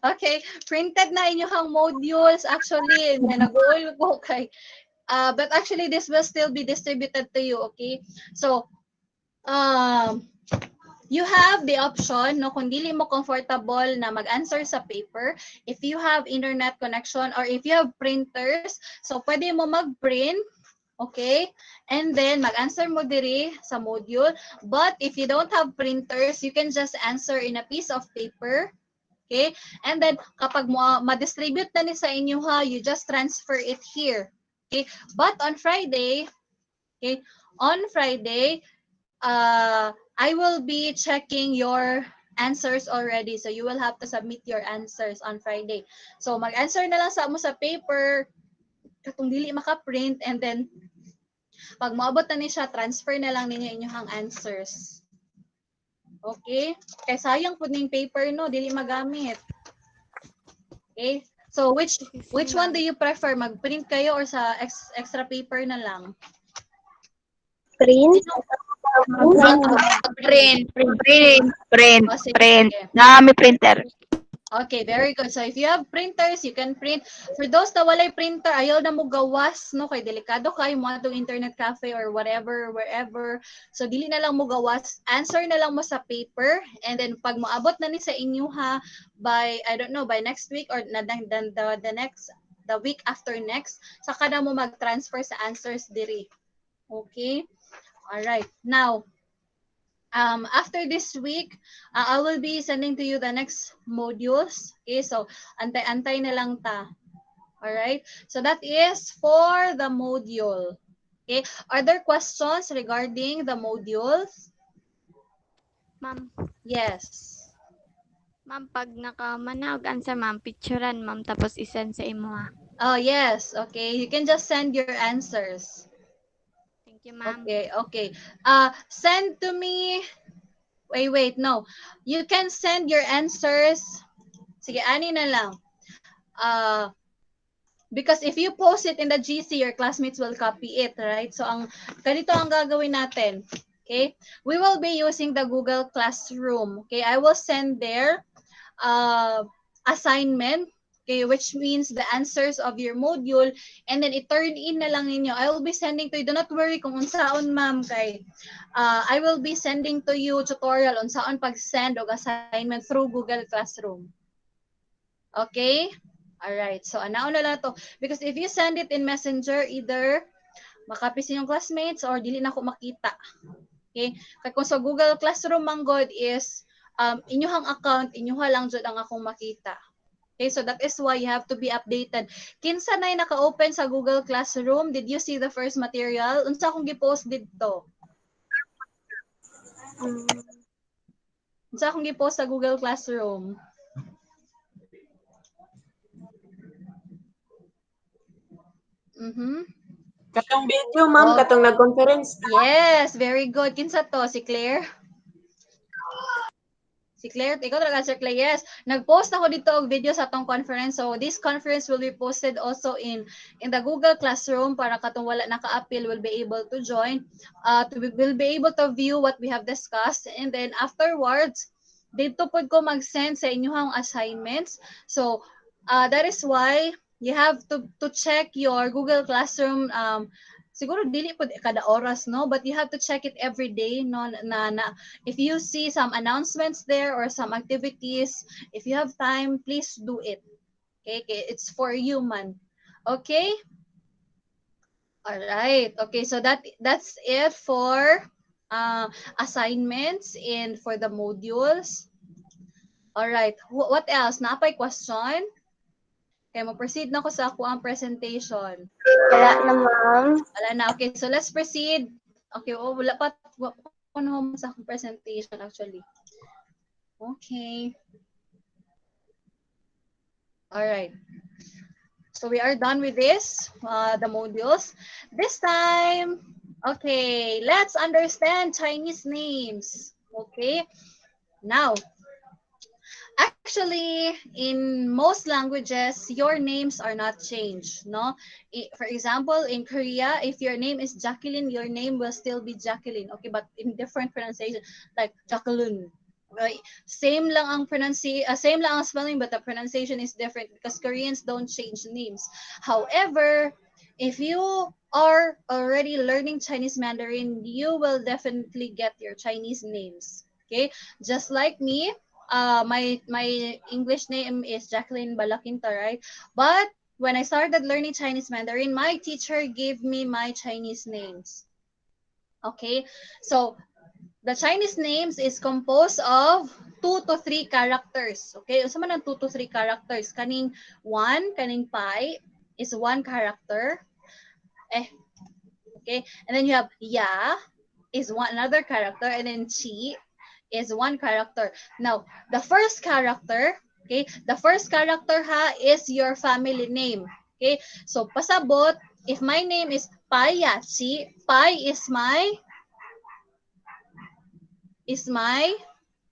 Speaker 1: Okay, printed na inyong modules actually, nag-uol ko kay but actually this will still be distributed to you, okay? So, you have the option, no, kung dili mo comfortable na mag-answer sa paper, if you have internet connection or if you have printers, so pwede mo mag-print, okay? And then mag-answer mo diri sa module. But if you don't have printers, you can just answer in a piece of paper. Okay? And then kapag ma-distribute na ni sa inyo you just transfer it here. Okay? But on Friday, okay, on Friday, I will be checking your answers already. So you will have to submit your answers on Friday. So mag-answer na lang sa mo sa paper, katong dili maka-print, and then pag moabot na ni siya, transfer na lang ninyo inyong answers. Okay? Kay sayang pud ning paper no, dili magamit. Okay? So which one do you prefer? Mag-print kayo or sa extra paper na lang?
Speaker 3: Print?
Speaker 2: Print.
Speaker 1: Oh, sige,
Speaker 2: Print.
Speaker 1: sige.
Speaker 2: May printer.
Speaker 1: Okay, very good. So if you have printers, you can print. For those na walay printer, ayaw na mo gawas, no? Kay delikado kayo mo atong internet cafe or whatever, wherever. So dili na lang mo gawas. Answer na lang mo sa paper, and then pag moabot na ni sa inyo by, I don't know, by next week or the week after next, saka na mo mag-transfer sa answers diri. Okay? All right. Now, after this week, I will be sending to you the next modules. Okay, so antay-antay na lang ta. All right? So that is for the module. Okay, are there questions regarding the modules?
Speaker 4: Ma'am,
Speaker 1: Yes.
Speaker 4: ma'am, pag nakamanawag answer, ma'am, picturean, ma'am, tapos isend sa imo, ha.
Speaker 1: Oh, yes. Okay, you can just send your answers.
Speaker 4: Thank you, ma'am.
Speaker 1: Okay, okay. Send to me. Wait, no. You can send your answers. Sige, ani na lang. Because if you post it in the GC, your classmates will copy it, right? So, ganito ang gagawin natin. Okay? We will be using the Google Classroom. Okay? I will send there assignment, okay, which means the answers of your module, and then i-turn in na lang ninyo. I will be sending to you. Do not worry kung unsaon, ma'am, kay I will be sending to you tutorial on saan pag-send og assignment through Google Classroom. Okay? Alright. So, anaon na lang to. Because if you send it in Messenger, either makapisin yung classmates or dili na ako makita. Okay? Kaya kung sa Google Classroom manggod is inyuhang account, inyuha lang jud ang akong makita. Okay, so that is why you have to be updated. Kinsa nay naka-open sa Google Classroom? Did you see the first material? Unsa akong gi-post didto? Unsa akong gi-post sa Google Classroom?
Speaker 5: Katong video, ma'am,
Speaker 1: Oh,
Speaker 5: katong nag-conference.
Speaker 1: yes, very good. Kinsa to? Si Claire? Si Claire, ikaw talaga, Sir Claire. Yes, nag-post ako dito og video sa atong conference. So this conference will be posted also in the Google Classroom para katong wala naka-appeal will be able to join. Will be able to view what we have discussed, and then afterwards, dito pod ko mag-send sa inyong assignments. So that is why you have to check your Google Classroom. Siguro dili po kada oras, no, but you have to check it every day, no, na if you see some announcements there or some activities, if you have time, please do it. Okay, it's for you, man. Okay. All right. Okay, so that's it for assignments and for the modules. All right. What else? Napay question? Okay, mo-proceed na ko sa ako ang presentation.
Speaker 3: Wala na, ma'am.
Speaker 1: Wala na. Okay, so let's proceed. Okay, wala pa ano mo sa akong presentation actually. Okay. All right. So we are done with this, the modules. This time, okay, let's understand Chinese names. Okay. Now, actually, in most languages, your names are not changed, no? For example, in Korea, if your name is Jacqueline, your name will still be Jacqueline, okay? But in different pronunciation, like Jacqueline, right? Same lang ang same lang ang spelling, but the pronunciation is different because Koreans don't change names. However, if you are already learning Chinese Mandarin, you will definitely get your Chinese names, okay? Just like me, my English name is Jacqueline Balakinta, right? But when I started learning Chinese Mandarin, my teacher gave me my Chinese names. Okay, so the Chinese names is composed of 2 to 3 characters. Okay, so man ang 2 to 3 characters. Kaning 1, kaning pai is 1 character. Okay, and then you have ya is another character, and then chi is 1 character. Now, the first character, okay, the first character ha is your family name. Okay, so pasabot, if my name is Payachi, Pai is my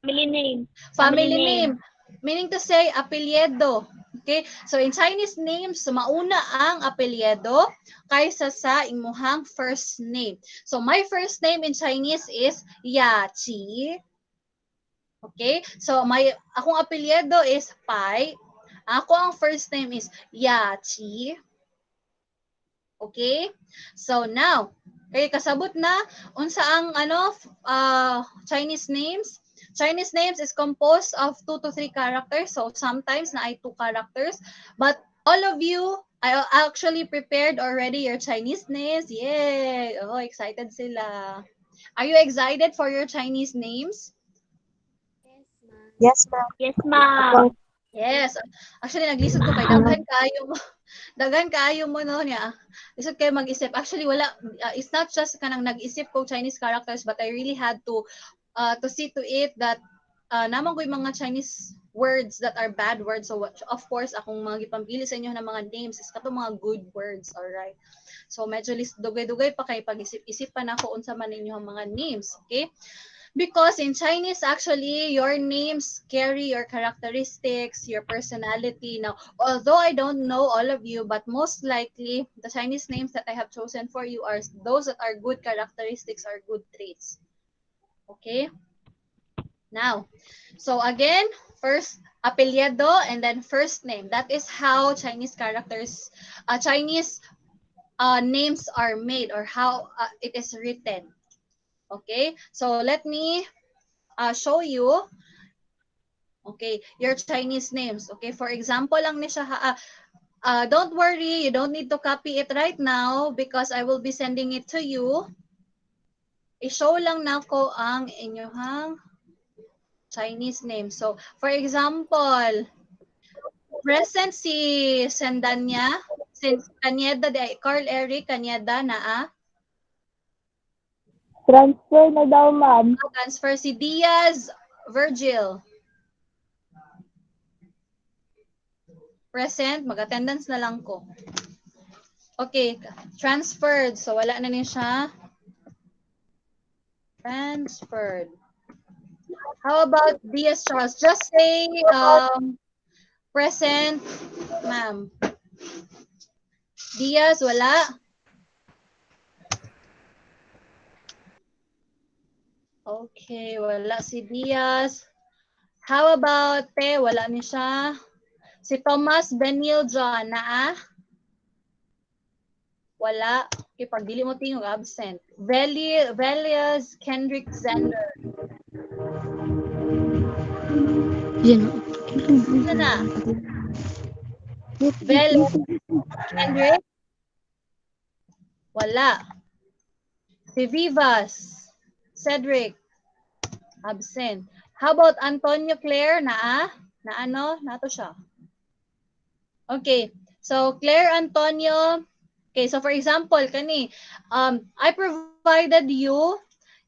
Speaker 4: Family name.
Speaker 1: family name. Meaning to say, apelyido. Okay? So, in Chinese names, mauna ang apelyido kaysa sa imuhang first name. So, my first name in Chinese is Yachi. Okay? So, akong apelyido is Pai. Ako ang first name is Yachi. Okay? So, now, kasabot na, unsa ang Chinese names? Chinese names is composed of 2 to 3 characters. So, sometimes na ay 2 characters. But all of you, I actually prepared already your Chinese names. Yay! Oh, excited sila. Are you excited for your Chinese names?
Speaker 3: Yes, ma'am.
Speaker 4: Yes, ma'am.
Speaker 1: Yes. Actually, naglisod ko kay daghan kaayo mo. Daghan kaayo mo no niya. Lisod kayo mag-isip. Actually, wala, it's not just kanang nag-isip ko Chinese characters, but I really had to see to it that naman ko yung mga Chinese words that are bad words. So, of course, akong mga gipampili sa inyo ng mga names is kato mga good words, alright? So, medyo dugay-dugay pa kay pag-isip-isip pa na ako unsa man ninyo ang mga names, okay? Because in Chinese, actually, your names carry your characteristics, your personality. Now, although I don't know all of you, but most likely, the Chinese names that I have chosen for you are those that are good characteristics or good traits. Okay? Now, so again, first apelyido and then first name. That is how Chinese characters, Chinese names are made or how it is written. Okay? So let me show you, okay, your Chinese names. Okay, for example lang ni siya, don't worry, you don't need to copy it right now because I will be sending it to you. I-show lang na ko ang inyong Chinese name. So, for example, present si Sendanya, si Kanyeda, Carl Eric Kanyeda na
Speaker 3: Transfer na daw, ma'am.
Speaker 1: transfer si Diaz Virgil. Present, mag-attendance na lang ko. Okay, transferred. So, wala na niya siya. Transferred. How about Diaz Charles? Just say present, ma'am. Diaz, wala. Okay, wala si Diaz. How about Te? Wala ni siya. Si Thomas Benil John, naa? Wala. Okay, pag dili mo tingog, absent. Velias Kendrick Zander. Sino na? Velias Kendrick? Wala. Si Vivas Cedric, absent. How about Antonio Claire? Naa? Na ano? Nato siya. Okay. So, Claire Antonio. Okay, so for example, kani, I provided you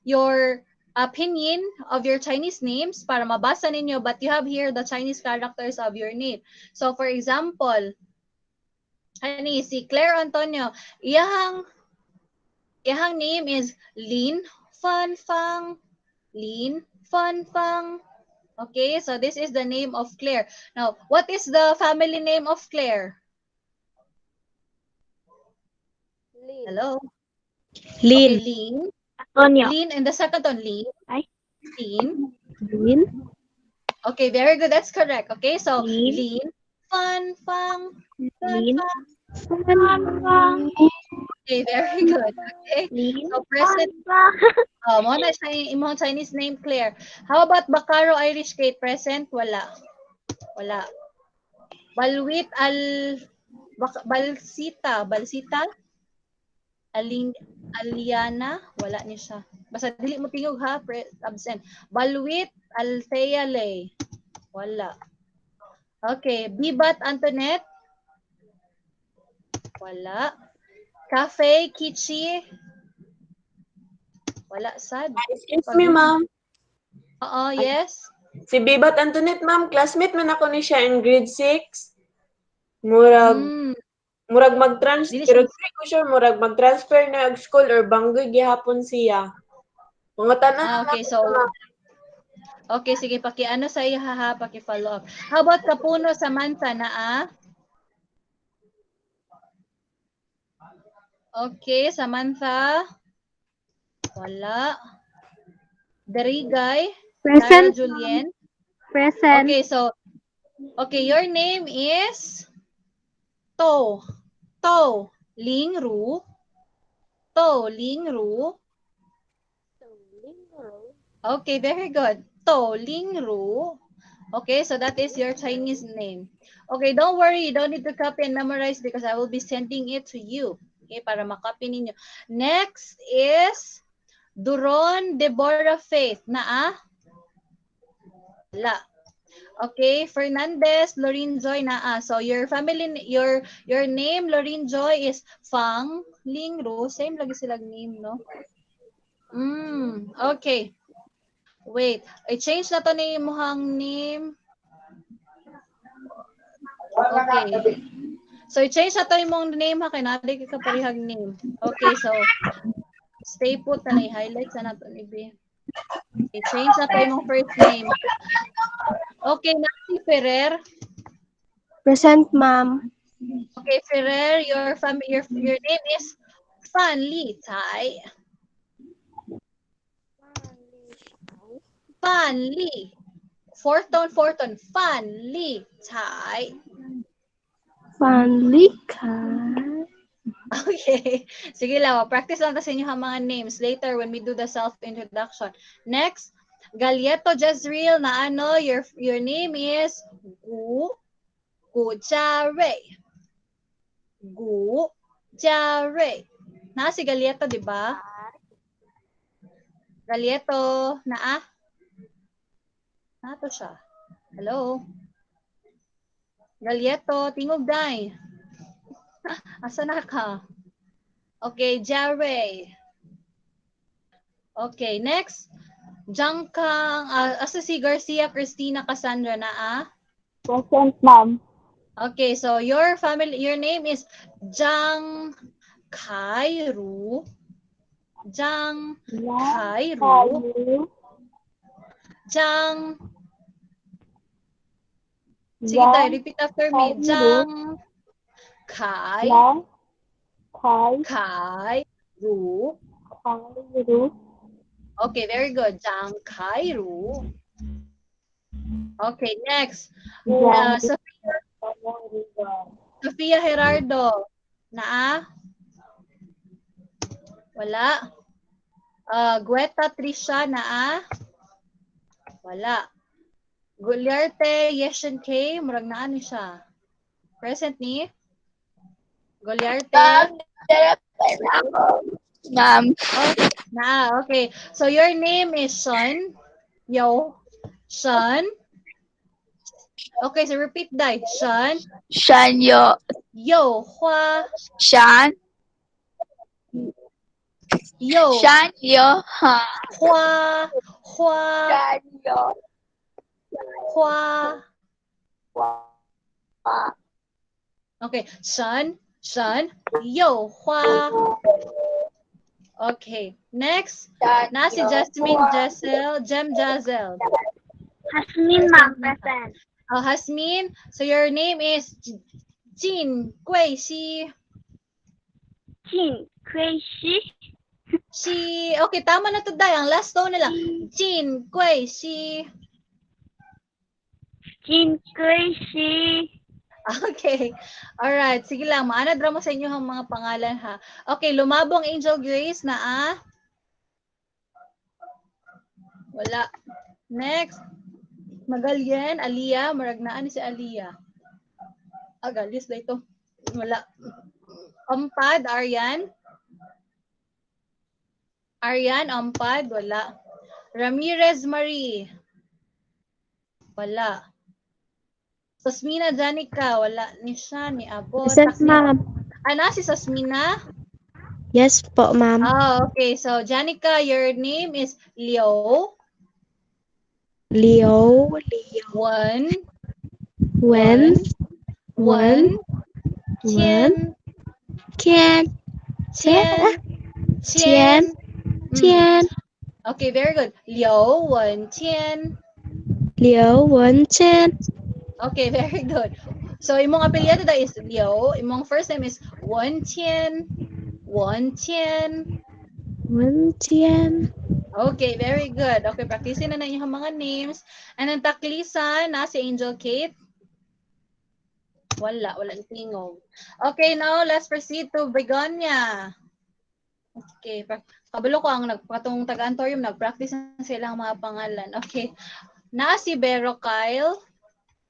Speaker 1: your opinion of your Chinese names para mabasa ninyo, but you have here the Chinese characters of your name. So, for example, kani, si Claire Antonio, iyahang name is Lin Fan Fang. Lin Fan Fang. Okay, so this is the name of Claire. Now, what is the family name of Claire?
Speaker 3: Lin.
Speaker 1: Hello?
Speaker 4: Lin.
Speaker 1: Okay, Lin.
Speaker 4: Antonio.
Speaker 1: Lin, and the second one, Lin.
Speaker 4: Ay.
Speaker 1: Lin.
Speaker 4: Lin.
Speaker 1: Okay, very good. That's correct. Okay, so
Speaker 4: Lin.
Speaker 1: Lin, Fan, Fang, Fan,
Speaker 4: Lin.
Speaker 1: Fang. Okay, very good. Okay,
Speaker 4: Lin.
Speaker 1: so present. Mo na siya imong Chinese name, Claire. How about Bacaro Irish Kate? Present? Wala. Wala. Balwit Balsita? Aliana? Wala ni siya. Basta dili mo tingog ha, absent. Balwit Althea Lay? Wala. Okay, Bibat Antoinette? Wala. Cafe Kichi? Wala, sad.
Speaker 5: Excuse me, ma'am.
Speaker 1: Oo, yes.
Speaker 5: Si Bibat Antoinette, ma'am, classmate man ako ni siya in grade 6. Murag
Speaker 1: Dili
Speaker 5: mag-transfer,
Speaker 1: siya.
Speaker 5: pero di ko sure, murag mag-transfer na og school or banggoy gihapon siya. Mga tanan
Speaker 1: Okay, so okay, sige, paki-ano sa iya ha, paki-follow up. How about Kapuno Samantha na Okay, Samantha. Wala. Derigay. Sarah
Speaker 4: Present.
Speaker 1: Julien.
Speaker 4: Present.
Speaker 1: Okay, so your name is To. To Ling Ru. To Ling Ru. Okay, very good. To Ling Ru. Okay, so that is your Chinese name. Okay, don't worry, you don't need to copy and memorize because I will be sending it to you. Okay, para makopy ninyo. Next is Duron Deborah Faith. Wala. Okay, Fernandez, Lorraine Joy naa. So your your name Lorraine Joy is Fang Ling Ru. Same lagi silang name, no? Okay. Wait, i-change na to ni muhang name. Okay. So i-change na to imong name ha kay naday ka parehag name. Okay, so stay put na lang i-highlight sa nato ni B. I-change na to imong first name. Okay, na si Ferrer.
Speaker 3: Present, ma'am.
Speaker 1: Okay, Ferrer, your name is Fan Li Tai. Fan Li. Fourth tone. Fan Li Tai.
Speaker 3: Panlika.
Speaker 1: Okay. Sige lang, practice lang ta sa inyo ang mga names later when we do the self-introduction. Next, Galieto Jezreel na ano, your name is Gu Jiarui. Gu Jiarui. Na si Galieto, di ba? Galieto, na Nato siya. Hello? Galieto, tingog day. Asa na ka? Okay, Jarre. Okay, next. Jangkang, asa si Garcia Cristina Cassandra na
Speaker 3: Present, ma'am.
Speaker 1: Okay, so your name is Jang Kairu. Jang Kairu. Jang. Sige tayo, repeat after me. Jang Kairu. Okay, very good. Jang Kairu. Okay, next. Sofia Gerardo. Na Wala. Gueta Trisha na Wala. Gulyarte Yeshen K. Murag na ni siya. Present ni? Gulyarte.
Speaker 3: Ma'am.
Speaker 1: Okay. So your name is Sean. Sean. Okay, so repeat that. Sean.
Speaker 3: Shan
Speaker 1: Hua.
Speaker 3: Shan Ha.
Speaker 1: Hua. Okay, Shan. Hua. Okay, next. Na si Jasmine Jazel.
Speaker 3: Hasmin, ma'am. Present.
Speaker 1: Hasmin. So your name is Jin Gui Xi. Okay, tama na to day. Ang last tone nila. Jin Gui Xi. Okay. Alright. Sige lang. Maanad mo sa inyo ang mga pangalan ha. Okay. Lumabong Angel Grace na Wala. Next. Magalyen. Aliyah. Maragnaan si Aliyah. Galis na ito. Wala. Ompad. Aryan. Ompad. Wala. Ramirez Marie. Wala. Sosmina Janica, wala ni siya, ni Abo.
Speaker 3: Present, ma'am.
Speaker 1: Si Sosmina?
Speaker 3: Yes po, ma'am.
Speaker 1: Okay. So, Janica, your name is Leo. Wen. Tian. Okay, very good. Liu Wen Tian. Okay, very good. So, imong apelyido da is Liu. Imong first name is Wen Tian. Okay, very good. Okay, practicing na inyong mga names. And then taklisan na si Angel Kate. Wala ni tingog. Okay, now let's proceed to Begonia. Okay, kabalo ko ang patong taga-antorium, nag-practice na silang mga pangalan. Okay. Na si Bero Kyle.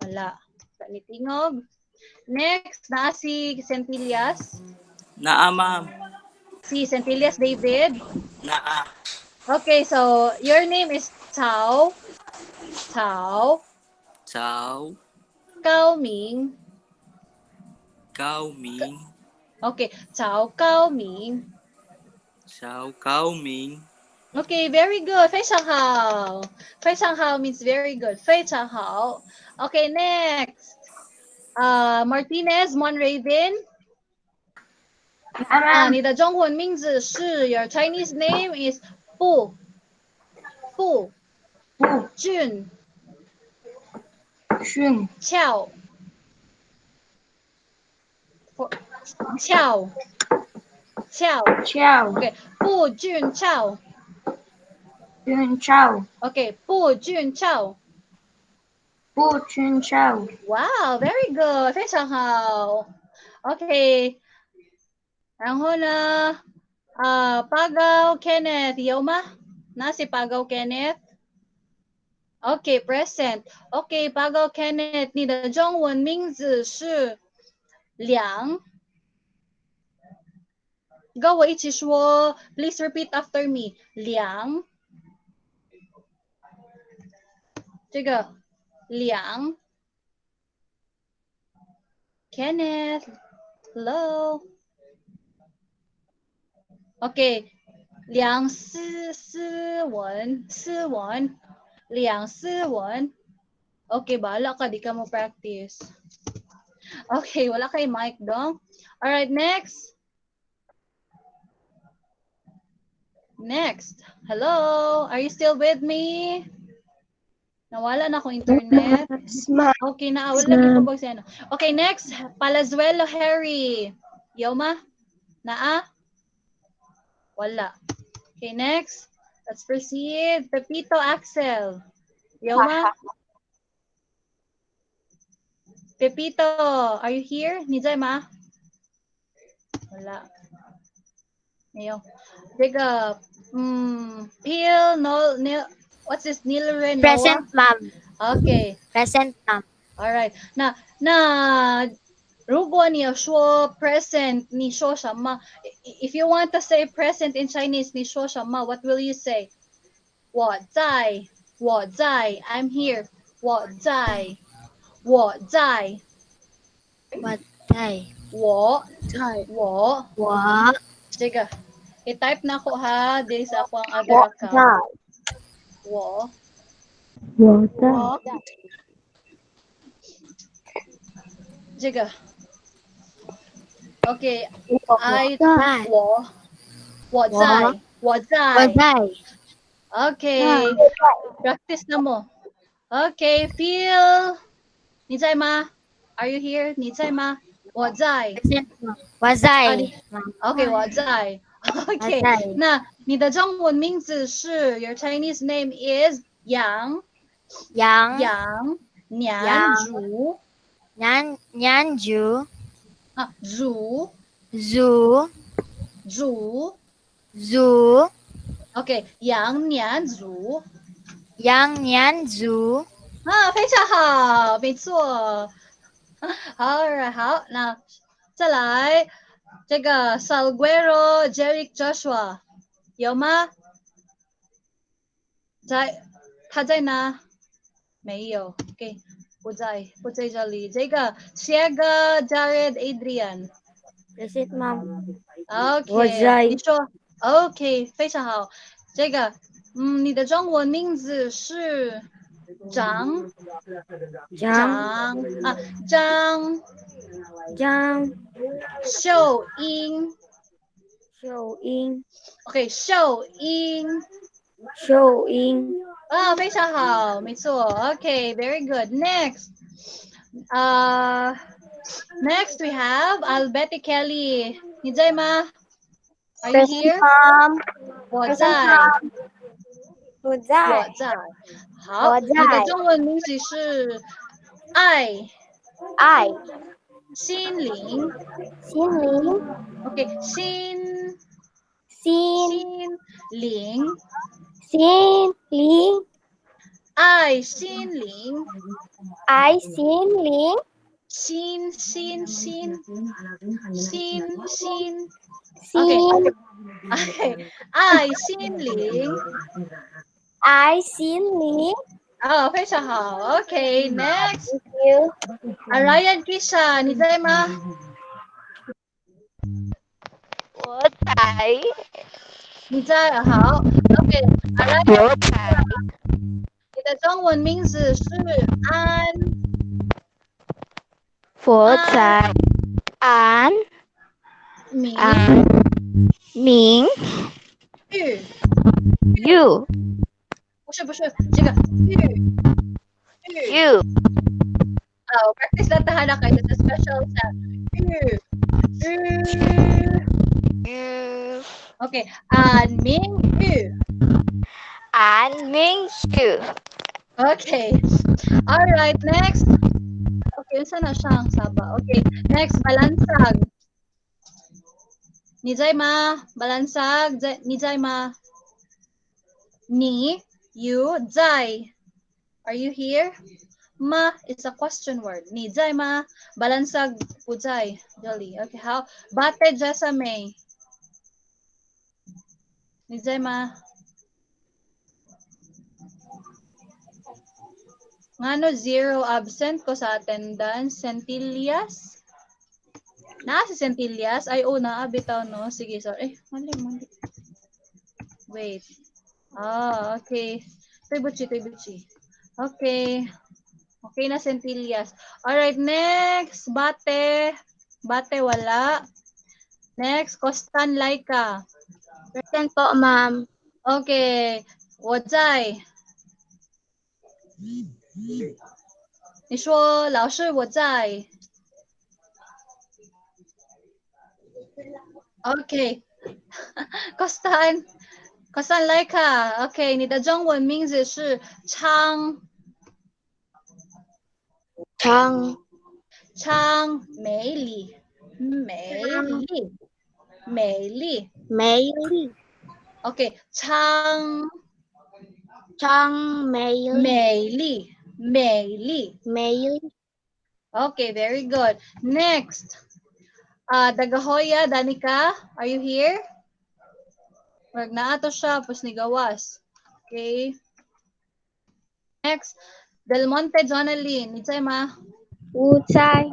Speaker 1: Wala. Ni tingog. Next, na si Centilias.
Speaker 6: Naa, ma'am.
Speaker 1: Si Centilias David.
Speaker 6: Naa.
Speaker 1: Okay, so your name is Tao.
Speaker 6: Cao.
Speaker 1: Cao Ming.
Speaker 6: Cao Ming.
Speaker 1: Okay, Cao Cao Ming.
Speaker 6: Cao Cao Ming.
Speaker 1: Okay, very good. 非常好。非常好 means very good. 非常好。Okay, next. Martinez Monraven. 你的中文名字是 Your Chinese name is 步俊俏OK 步俊俏 OK 步俊俏 Wow, very good. 非常好。OK. 然后呢Pagaw Kenneth 有吗？那si Pagaw Kenneth? Okay, present. Okay, Pagaw Kenneth 你的中文名字是梁。跟我一起说 Please repeat after me. 梁。这个梁。Kenneth. Hello. Okay. 梁思文。梁思文. Okay, bahala ka. Di ka mo practice. Okay, wala kay mic dong. Alright, next. Next. Hello, are you still with me? Nawala na akong internet. Okay na, wala lagi po ba siya. Okay, next. Palazuelo Harry. Yoma? Naa? Wala. Okay, next. Let's proceed. Pepito Axel. Yoma? Pepito, are you here? Nijay ma? Wala. Ayo. Diga. Pil, no, what's this? Nilren Noah?
Speaker 3: Present, ma'am.
Speaker 1: Okay.
Speaker 3: Present, ma'am.
Speaker 1: Alright. Na, 如果你要说 present, 你说什么? If you want to say present in Chinese, 你说什么? What will you say? 我在 I'm here. 我在 我这个 i-type na ko ha dili sa ako ang other account. 我这个 Okay,我在 Okay, practice na mo. Okay, Phil. 你在吗? Are you here? 你在吗? 我在
Speaker 3: Present, ma'am. 我在
Speaker 1: Okay, 我在 Okay, 那你的中文名字是 Your Chinese name is 杨年竹竹 Okay, 杨年竹非常好，没错。好，好，那再来这个 Salguero Jeric Joshua 有吗？他在哪？没有。OK， 不在这里。这个 Siega Jared Adrian
Speaker 3: Present, ma'am.
Speaker 1: OK， 你说 OK， 非常好。这个你的中文名字是张秀英 OK， 秀英非常好，没错。OK, very good. Next, next we have Albeti Kelly. 你在吗？ Are you here? 我在。好，你的中文名字是爱心灵。OK， 心灵。爱心灵。心 OK， 爱心灵哦，非常好。OK, next.
Speaker 3: Thank you.
Speaker 1: Ryan Kisha, 你在吗？
Speaker 4: 我在，
Speaker 1: 你在，好。OK, Ryan
Speaker 4: 我在，
Speaker 1: 你的中文名字是安
Speaker 4: 我
Speaker 1: 安
Speaker 4: 在，安
Speaker 1: 明
Speaker 4: 安明
Speaker 1: 玉，
Speaker 4: you
Speaker 1: 不是这个玉。
Speaker 4: you
Speaker 1: practice lang tahan kayo sa special sa yu. Yu.
Speaker 4: you
Speaker 1: Okay, An Ming Yu.
Speaker 4: an Ming you.
Speaker 1: Okay. All right, next. Okay, saan na siyang saba? Okay, next, Balansag. Ni Zay Ma, Balansag, Ni Zay Ma. Ni, you, Zay. Are you here? Ma is a question word. Ni Zay Ma, Balansag, Puzay. Jolly. Okay, how? Bate Jesame. Ni Zay Ma. Ngano zero absent ko sa attendance? Centillas? Na si Centillas? Ay, na bitaw, no? Sige, sorry. Mali. Wait. Okay. Toy Buchi. Okay. Okay na, Centillas. Alright, next. Bate. Bate, wala. Next, Kostan Laika.
Speaker 3: Present po, ma'am.
Speaker 1: Okay. Wozai. 你说老师我在。Okay. Kostan Laika. Okay, 你的中文名字是昌美丽。美丽。
Speaker 3: 美丽，
Speaker 1: Okay, 昌
Speaker 3: 美丽，
Speaker 1: 美丽。
Speaker 3: 美丽。
Speaker 1: Okay, very good. Next. Dagahoya, Danica, are you here? Wag na ato siya, pus ni gawas. Okay. Next. Del Monte Jonaline, 你在吗？
Speaker 3: 我在，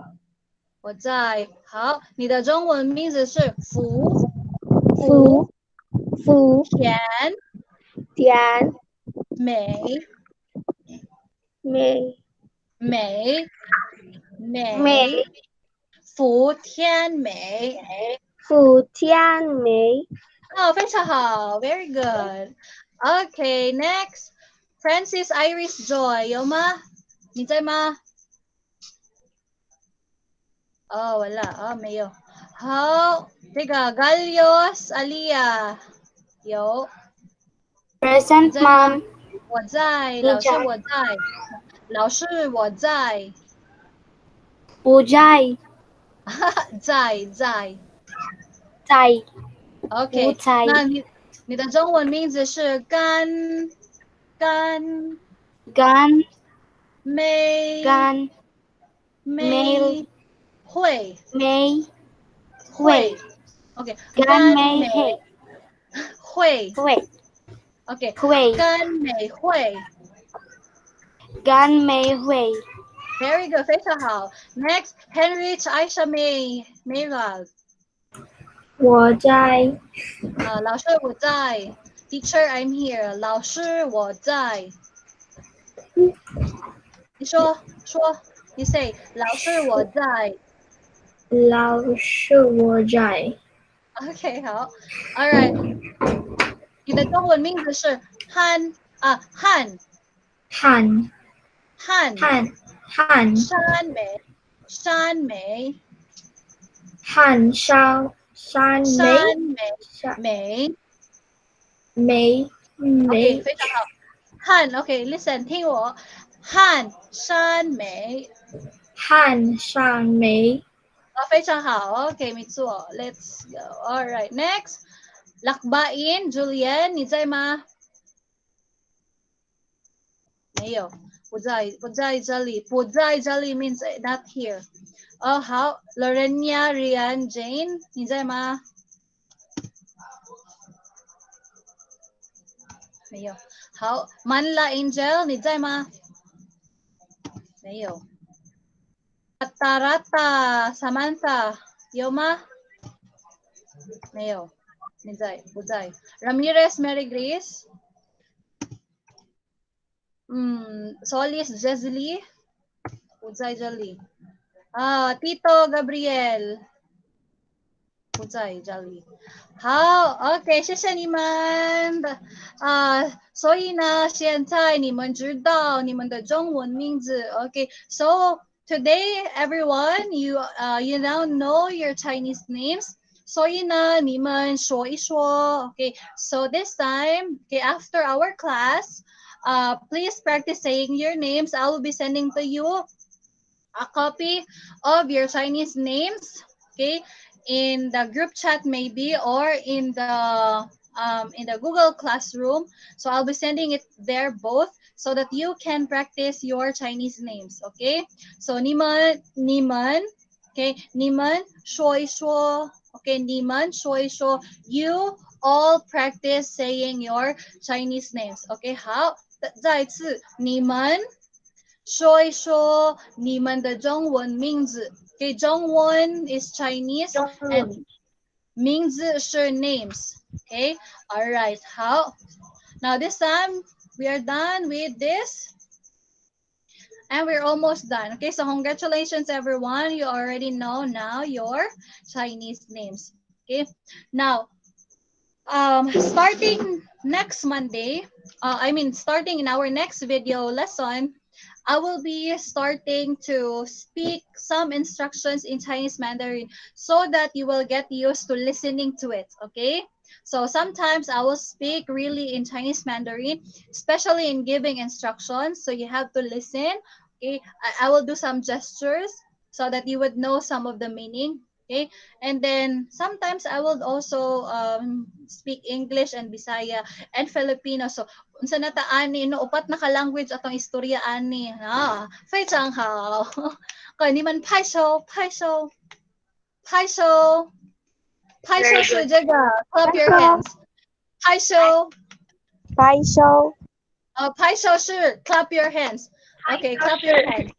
Speaker 1: 我在。好，你的中文名字是福
Speaker 3: 福
Speaker 1: 田
Speaker 3: 田
Speaker 1: 美
Speaker 3: 美
Speaker 1: 福田美。
Speaker 3: 福田美。
Speaker 1: 哦，非常好，very good. Okay, next. Francis Iris Joy, 有吗？你在吗？哦，wala，没有。好，这个 Galios Alia 有。
Speaker 3: Present,
Speaker 1: 在吗？
Speaker 3: ma'am.
Speaker 1: 我在，
Speaker 3: 你在，
Speaker 1: 老师我在。
Speaker 3: 不在，
Speaker 1: 在。
Speaker 3: 在，不
Speaker 1: OK，
Speaker 3: 在，
Speaker 1: 那你的中文名字是甘
Speaker 3: 干
Speaker 1: 美
Speaker 3: 干
Speaker 1: 美惠
Speaker 3: 美
Speaker 1: 惠。OK，
Speaker 3: 干美
Speaker 1: 惠。
Speaker 3: 惠
Speaker 1: OK，
Speaker 3: 惠
Speaker 1: 甘美惠。
Speaker 3: 干美惠。
Speaker 1: Very good， 非常好。Next, Henrich Aisha Mayral。
Speaker 3: 我在，
Speaker 1: 老师我在。Teacher, I'm here。老师我在。你说 ，You say， 老师我在。
Speaker 3: 老师我在。
Speaker 1: OK， 好。All right， 你的中文名字是汉汉山美OK， 非常好。汉 OK，listen， 听我。汉山美。非常好。OK， 没错。Let's go. All right, next. Lakbain Julian， 你在吗？没有，不在这里。不在这里 means not here。好。Lorena Rian Jane， 你在吗？没有。好，Manla Angel，你在吗？没有。Tarata Samantha，有吗？没有。你在不在 ？Ramirez Mary Grace， Solis Jezli， 不在这里。Tito Gabriel， 不在这里。好 ，OK， 谢谢你们。所以呢，现在你们知道你们的中文名字。OK，so today everyone, you now know your Chinese names. 所以呢，你们说一说。Okay, so this time, okay, after our class, please practice saying your names. I will be sending to you a copy of your Chinese names. Okay, in the group chat maybe, or in the Google Classroom. So I'll be sending it there both so that you can practice your Chinese names. Okay, so Niman, okay, Niman, Shui Shuo, okay, Niman, Shui Shuo. You all practice saying your Chinese names. Okay, 好，再次你们说一说你们的中文名字。Okay, 中文 is Chinese and 名字是 names. Okay, all right. 好， now this time we are done with this. And we're almost done. Okay, so congratulations everyone. You already know now your Chinese names. Okay, now starting next Monday, starting in our next video lesson, I will be starting to speak some instructions in Chinese Mandarin so that you will get used to listening to it, okay? So sometimes I will speak really in Chinese Mandarin, especially in giving instructions. So you have to listen, okay? I will do some gestures so that you would know some of the meaning, okay? And then sometimes I will also speak English and Bisaya and Filipino. So unsa na ta ani no upat na ka language atong istorya ani na fei chang hao kai ni man pai shou shi这个 clap your hands 拍手
Speaker 3: 拍手，
Speaker 1: 拍手是 clap your hands. Okay, clap your hands.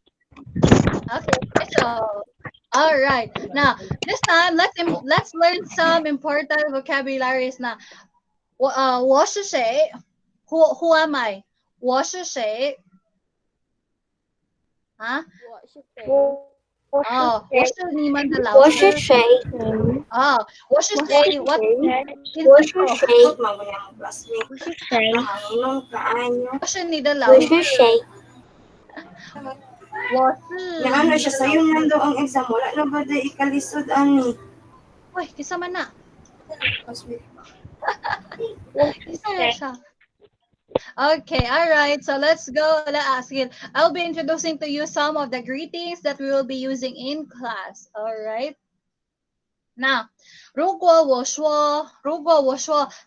Speaker 1: Okay, 拍手. All right, now this time let's learn some important vocabularies na. 我是谁 who am I? 我是谁啊？
Speaker 3: 我是谁？
Speaker 1: 我是你们的老
Speaker 3: 我
Speaker 1: 师。
Speaker 3: 是谁？
Speaker 1: 我是谁？我
Speaker 3: 我是谁？
Speaker 2: 我是谁？
Speaker 1: 我是你的老
Speaker 3: 我
Speaker 1: 师。
Speaker 3: 是谁？
Speaker 1: 我是。
Speaker 2: Ano siya sa'yo nando ang exam wala na ba day ikalisod ani?
Speaker 1: Uy, kisa man na. Kisa na siya. Okay, all right. So let's go. I'll be introducing to you some of the greetings that we will be using in class. All right. Now, 如果我说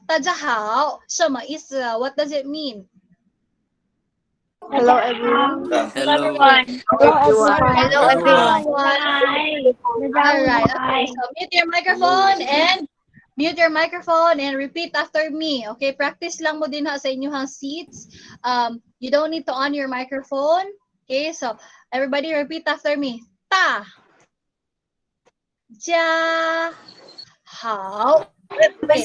Speaker 1: 大家好，什么意思啊？ What does it mean?
Speaker 3: Hello everyone.
Speaker 6: Hello.
Speaker 3: Hello everyone.
Speaker 1: All right. Okay, so mute your microphone and repeat after me. Okay, practice lang mo din ha sa inyong seats. You don't need to on your microphone. Okay, so everybody repeat after me. Ta. Jia. Hao. Okay.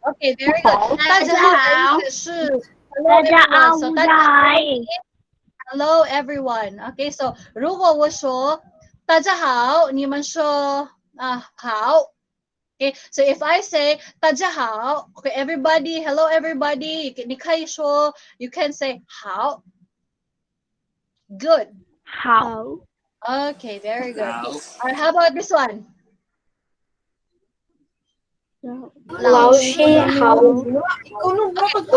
Speaker 1: Okay, very good. 大家好，是 hello everyone. Okay, so 如果我说大家好，你们说好。Okay, so if I say 大家好, okay, everybody, hello everybody, you can say 好. Good.
Speaker 3: 好.
Speaker 1: Okay, very good. Alright, how about this one?
Speaker 3: 老师好。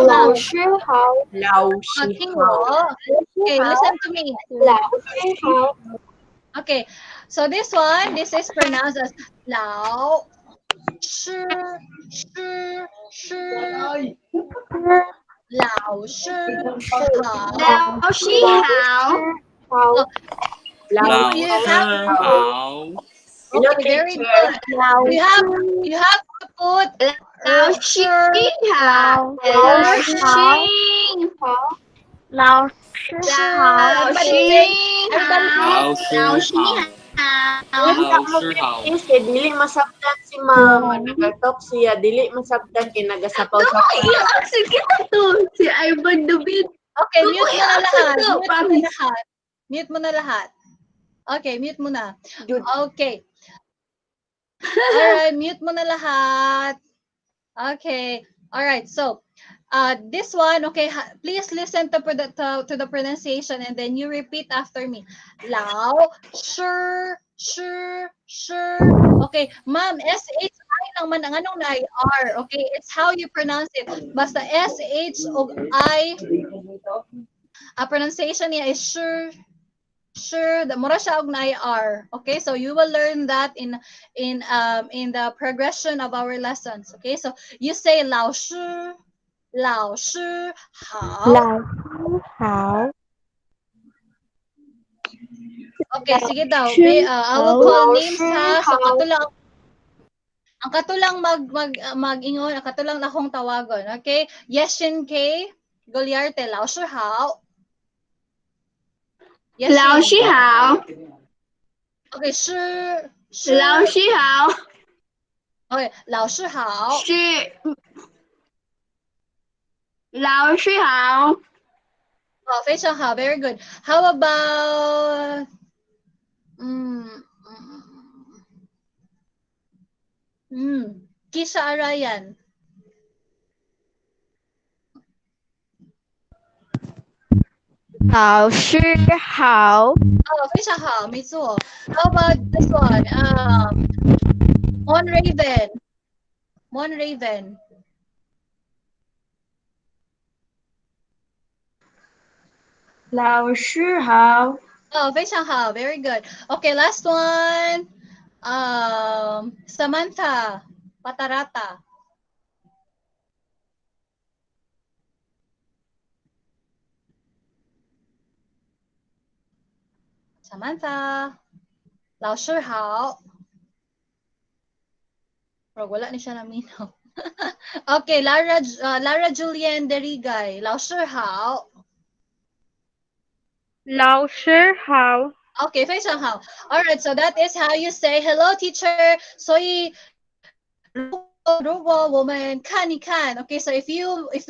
Speaker 3: 老师好。
Speaker 1: 听我. Okay, listen to me.
Speaker 3: 老师好。
Speaker 1: Okay, so this is pronounced as lao, shi, shi, shi, lao, shi, hao.
Speaker 3: Lao Shi Hao.
Speaker 1: Oh,
Speaker 5: Lao
Speaker 6: Lao
Speaker 1: you
Speaker 6: Shi
Speaker 1: have
Speaker 6: Hao.
Speaker 5: Hello,
Speaker 1: okay, very
Speaker 5: teacher.
Speaker 1: good.
Speaker 3: Lao
Speaker 1: You have to put
Speaker 3: Lao Shi Hao.
Speaker 1: Lao
Speaker 3: Lao
Speaker 1: Shi
Speaker 3: Shi Lao Shi Hao.
Speaker 1: Everybody say, everybody
Speaker 6: Lao Shi Hao.
Speaker 5: Wala
Speaker 6: Lao
Speaker 5: mo
Speaker 6: Shi Hao.
Speaker 5: please kay dili masabtan si mama. Nagatalk siya, dili masabtan kay nagasapaw-sapaw.
Speaker 3: Sige to. Si Ivan David.
Speaker 1: Okay, mute mo na lahat. Mute mo na lahat. Mute mo na lahat. Okay, mute mo na.
Speaker 5: Jud.
Speaker 1: Okay. Alright, mute mo na lahat. Okay. Alright, so this one, okay, please listen to the pronunciation and then you repeat after me. Lao, sure, sure, sure. Okay, ma'am, S-H-I lang man ang anong na R. Okay, it's how you pronounce it. Basta S-H o I, pronunciation niya is sure, sure, the mura siya og na R. Okay, so you will learn that in the progression of our lessons. Okay, so you say 老师好.
Speaker 3: Lao Shi Hao.
Speaker 1: Okay, sige daw.
Speaker 3: Shi
Speaker 1: I will
Speaker 3: Hao.
Speaker 1: call names ha. So katulang ang katulang mag-ingon, ang katulang akong tawagon. Okay? Yeshin K. Goliarte, 老师好.
Speaker 3: Lao Shi
Speaker 1: Yeshin.
Speaker 3: Hao.
Speaker 1: Okay,
Speaker 3: Lao Shi Hao.
Speaker 1: Okay, 老师好.
Speaker 3: Lao Shi Hao.
Speaker 1: Oh, 非常好. Very good. How about Kisha Arayan.
Speaker 4: Lao Shi Hao.
Speaker 1: Oh, 非常好，没错. How about this one? Mon Raven. Mon Raven.
Speaker 3: Lao Shi Hao.
Speaker 1: Oh, 非常好. Very good. Okay, last one. Samantha Patarata. Samantha. 老师好. Bro, wala ni siya naminaw. Okay, Lara Julian Derigay. 老师好.
Speaker 3: Lao Shi Hao.
Speaker 1: Okay, 非常好. All right, so that is how you say hello, teacher. 所以如果我们看一看 okay, so if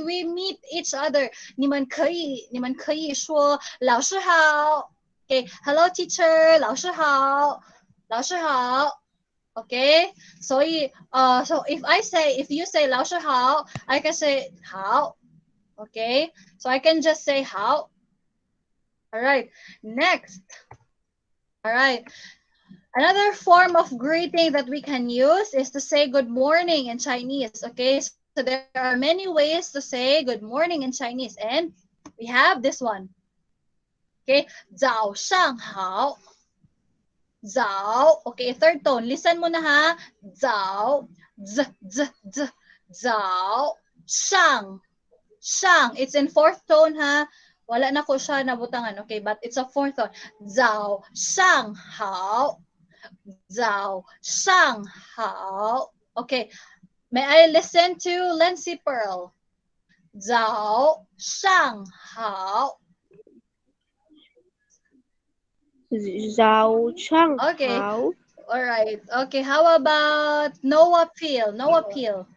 Speaker 1: we meet each other, 你们可以说老师好. Okay, hello, teacher. 老师好. 老师好. Okay, so if you say 老师好, I can say 好. Okay, so I can just say 好. All right, next. All right. Another form of greeting that we can use is to say good morning in Chinese. Okay, so there are many ways to say good morning in Chinese, and we have this one. Okay, 早上好. 早. Okay, third tone. Listen mo na ha. 早. Z, z, z. 早. Shang. Shang. It's in fourth tone ha. Wala na ko siya nabutangan. Okay, but it's a fourth tone. 早上好. 早上好. Okay. May I listen to Lindsay Pearl? 早上好.
Speaker 3: Zhao Chang
Speaker 1: Okay.
Speaker 3: Hao.
Speaker 1: All right. Okay. How about Noah Peel? Noah Peel.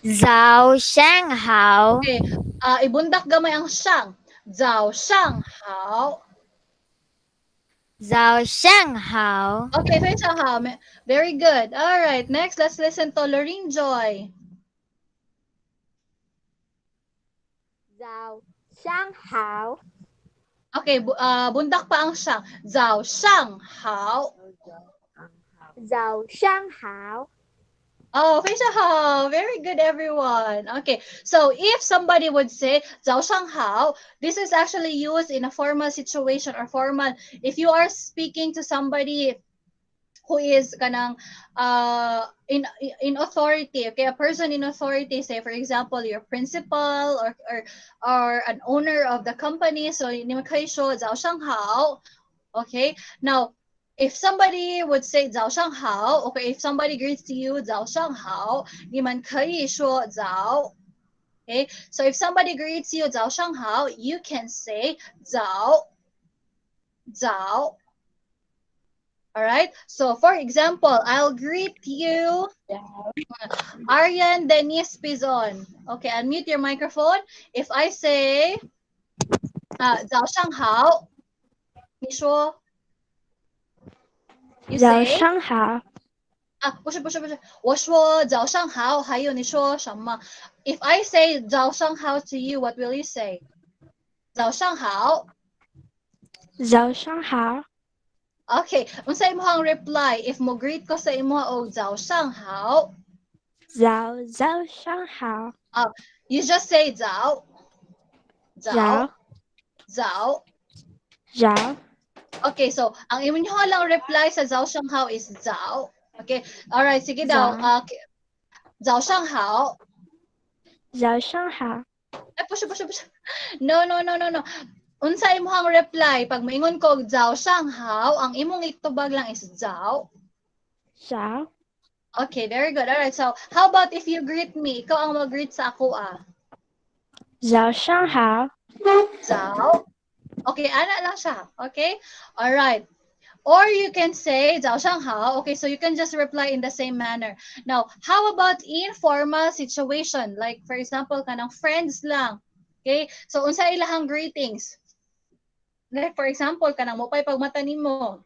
Speaker 4: Zhao Shang Hao.
Speaker 1: Okay. Ibundak gamay ang siyang. 早上好.
Speaker 4: Zhao Shang Hao.
Speaker 1: Okay, 非常好. Very good. All right. Next, let's listen to Lorene Joy.
Speaker 4: Zhao Shang Hao.
Speaker 1: Okay, bundak pa ang siyang. 早上好.
Speaker 4: Zhao Shang Hao.
Speaker 1: Oh, 非常好. Very good, everyone. Okay, so if somebody would say 早上好, this is actually used in a formal situation or formal. If you are speaking to somebody who is kanang in authority, okay, a person in authority, say for example your principal or an owner of the company, so 你们可以说早上好. Okay, now if somebody would say 早上好, okay, if somebody greets you 早上好, 你们可以说早. Okay, so if somebody greets you 早上好, you can say 早. All right. So for example, I'll greet you, Aryan Denise Pizon. Okay, unmute your microphone. If I say 早上好, 你说, you
Speaker 3: 早
Speaker 1: say
Speaker 3: 上好，
Speaker 1: 不是，我说早上好，还有你说什么？ If I say 早上好 to you, what will you say? 早上好.
Speaker 3: 早上好，
Speaker 1: Okay, unsa imong reply if mo greet ko sa imo og 早上好?
Speaker 3: 早上好，
Speaker 1: You just say 早.
Speaker 3: 早
Speaker 1: 早.
Speaker 3: 早
Speaker 1: Okay, so ang inyong lang reply sa 早上好 is 早. Okay, alright, sige daw.
Speaker 3: 早
Speaker 1: 早上好.
Speaker 3: 早上好，
Speaker 1: Push. No. Unsa imong reply pag moingon ko 早上好, ang imong itubag lang is 早.
Speaker 3: 早
Speaker 1: Okay, very good. Alright, so how about if you greet me? Ikaw ang mag-greet sa ako
Speaker 3: 早上好，
Speaker 1: 早. Okay, ana lang siya. Okay? Alright. Or you can say 早上好. Okay, so you can just reply in the same manner. Now, how about informal situation? Like, for example, kanang friends lang. Okay? So, unsa ilahang greetings? Like, for example, kanang mopay pagmata nimo.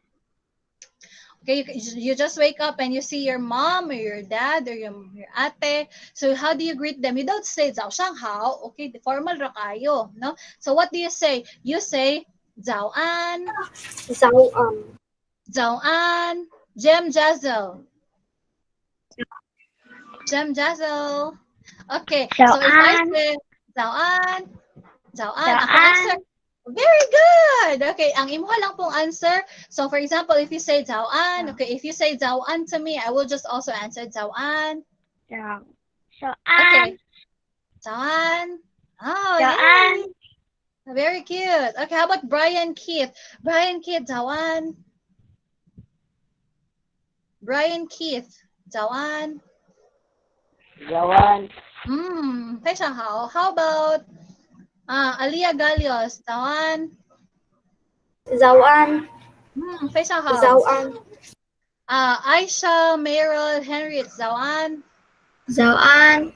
Speaker 1: Okay, you just wake up and you see your mom or your dad or your ate. So how do you greet them? You don't say 早上好. Okay, the formal ra kayo, no? So what do you say? You say 早安. 早安. Jem Jazzle. Okay,
Speaker 3: 早
Speaker 1: so if I
Speaker 3: 安，
Speaker 1: say 早安,
Speaker 3: 早
Speaker 1: ako answer.
Speaker 3: 安，
Speaker 1: Very good. Okay, ang imo lang pong answer. So for example, if you say 早安, okay, if you say 早安 to me, I will just also answer 早安.
Speaker 3: 早
Speaker 1: Okay.
Speaker 3: 安，
Speaker 1: 早安. Oh,
Speaker 3: 早安，
Speaker 1: yay. Very cute. Okay, how about Brian Keith? Brian Keith, 早安. Brian Keith, 早安.
Speaker 3: 早安，
Speaker 1: 非常好. How about Alia Galios, 早安.
Speaker 3: 早安，
Speaker 1: 非常好.
Speaker 3: 早安，
Speaker 1: Aisha Meryl Henry, 早安.
Speaker 3: 早安，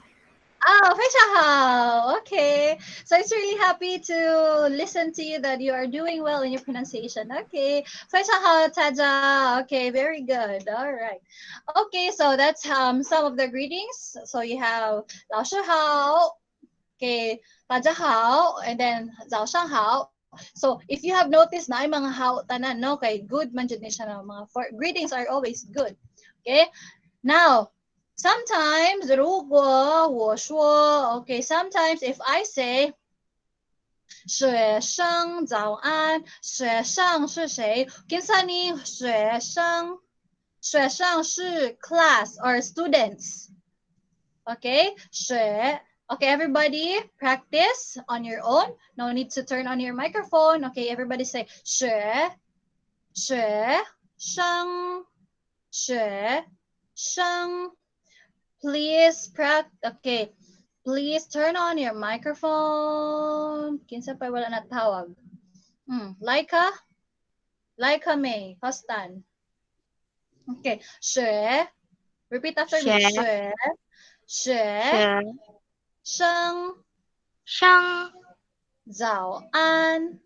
Speaker 1: Oh, 非常好. Okay. So it's really happy to listen to you that you are doing well in your pronunciation. Okay. 非常好, Taja. Okay, very good. All right. Okay, so that's some of the greetings. So you have 老师好, okay, 大家好, and then 早上好. So if you have noticed na ay mga hao tanan, no? Okay, good man jud ni siya na mga greetings are always good. Okay? Now, sometimes 如果我说 okay, sometimes if I say 学生早安，学生是谁？ Kinsa ni 学生？学生是 class or students. Okay? 学 Okay, everybody practice on your own. No need to turn on your microphone. Okay, everybody say 学生学生 Please practice. Okay. Please turn on your microphone. Kinsa pa wala na tawag? Laika? Laika May. Hostan. Okay. 学 Repeat after me. 学
Speaker 3: 学
Speaker 1: 生
Speaker 3: 生
Speaker 1: 早安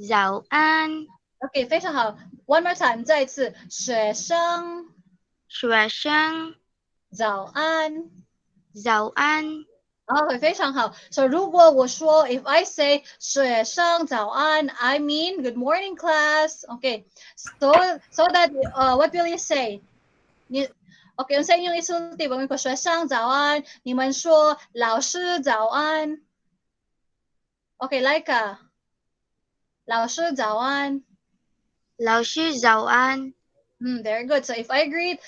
Speaker 3: 早安，
Speaker 1: Okay, 非常好. One more time. 再一次. 学生
Speaker 3: 学生
Speaker 1: 早安
Speaker 3: 早安，
Speaker 1: Okay, 非常好. So 如果我说 if I say 学生早安 I mean good morning class. Okay. So that what will you say? Okay, unsa inyong isulti? Bagay ko, 学生早安，你们说老师早安。Okay, Laika. 老师早安。
Speaker 3: 老师早安。
Speaker 1: Very good. So if I greet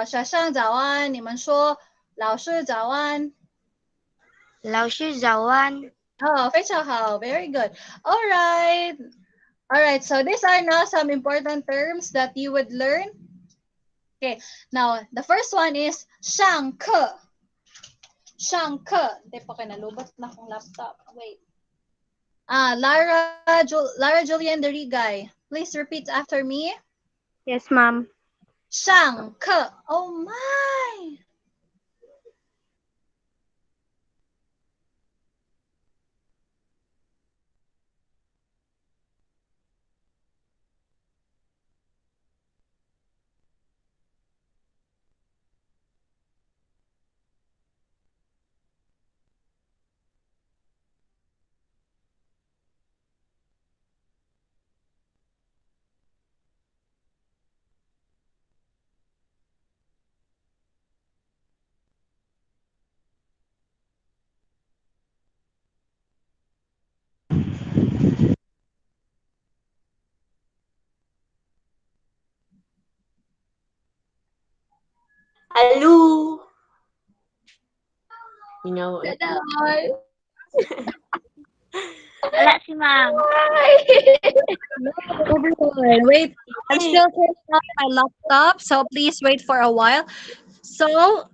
Speaker 1: 学生早安，你们说老师早安。
Speaker 3: 老师早安。
Speaker 1: Oh, 非常好. Very good. All right. All right. So these are now some important terms that you would learn. Okay. Now, the first one is 上课。上课. Hindi pa kayo nalubot na akong laptop. Wait. Lara Julian Derigay. Please repeat after me.
Speaker 7: Yes, ma'am.
Speaker 1: 上课. Oh my.
Speaker 5: Hello. You know,
Speaker 7: Wala si ma'am.
Speaker 1: Everyone, wait. I'm still turning on my laptop, so please wait for a while. So,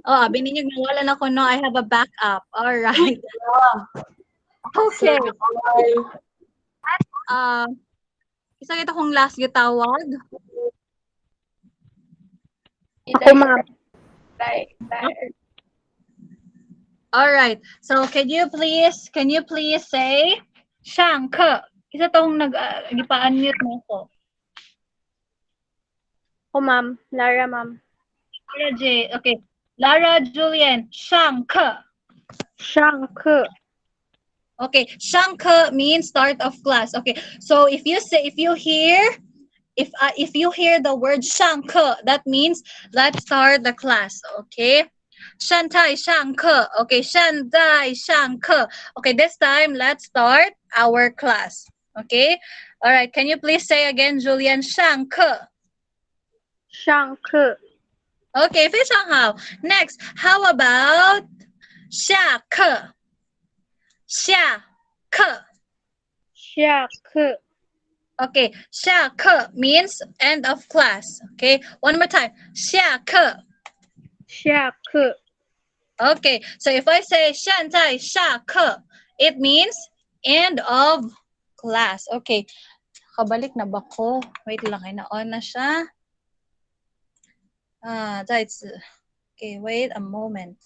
Speaker 1: oh, bininyo nawalan ako, no? I have a backup. All right. Okay. Isa kita kong last gitawag.
Speaker 7: Ako, ma'am.
Speaker 1: All right. So, can you please say 上课? Isa tong gipa-unmute mo ko.
Speaker 7: Ako, ma'am. Lara, ma'am.
Speaker 1: Lara J. Okay. Lara Julian, 上课.
Speaker 7: 上课.
Speaker 1: Okay, 上课 means start of class. Okay, so if you hear the word 上课, that means let's start the class. Okay, 现在上课. Okay, 现在上课. Okay, this time let's start our class. Okay, all right. Can you please say again, Julian? 上课.
Speaker 7: 上课.
Speaker 1: Okay, 非常好. Next, how about 下课? 下课.
Speaker 7: 下课.
Speaker 1: Okay, 下课 means end of class. Okay, one more time. 下课.
Speaker 7: 下课.
Speaker 1: Okay, so if I say 现在下课, it means end of class. Okay, kabalik na ba ko? Wait lang, na-on na siya. 再次. Okay, wait a moment.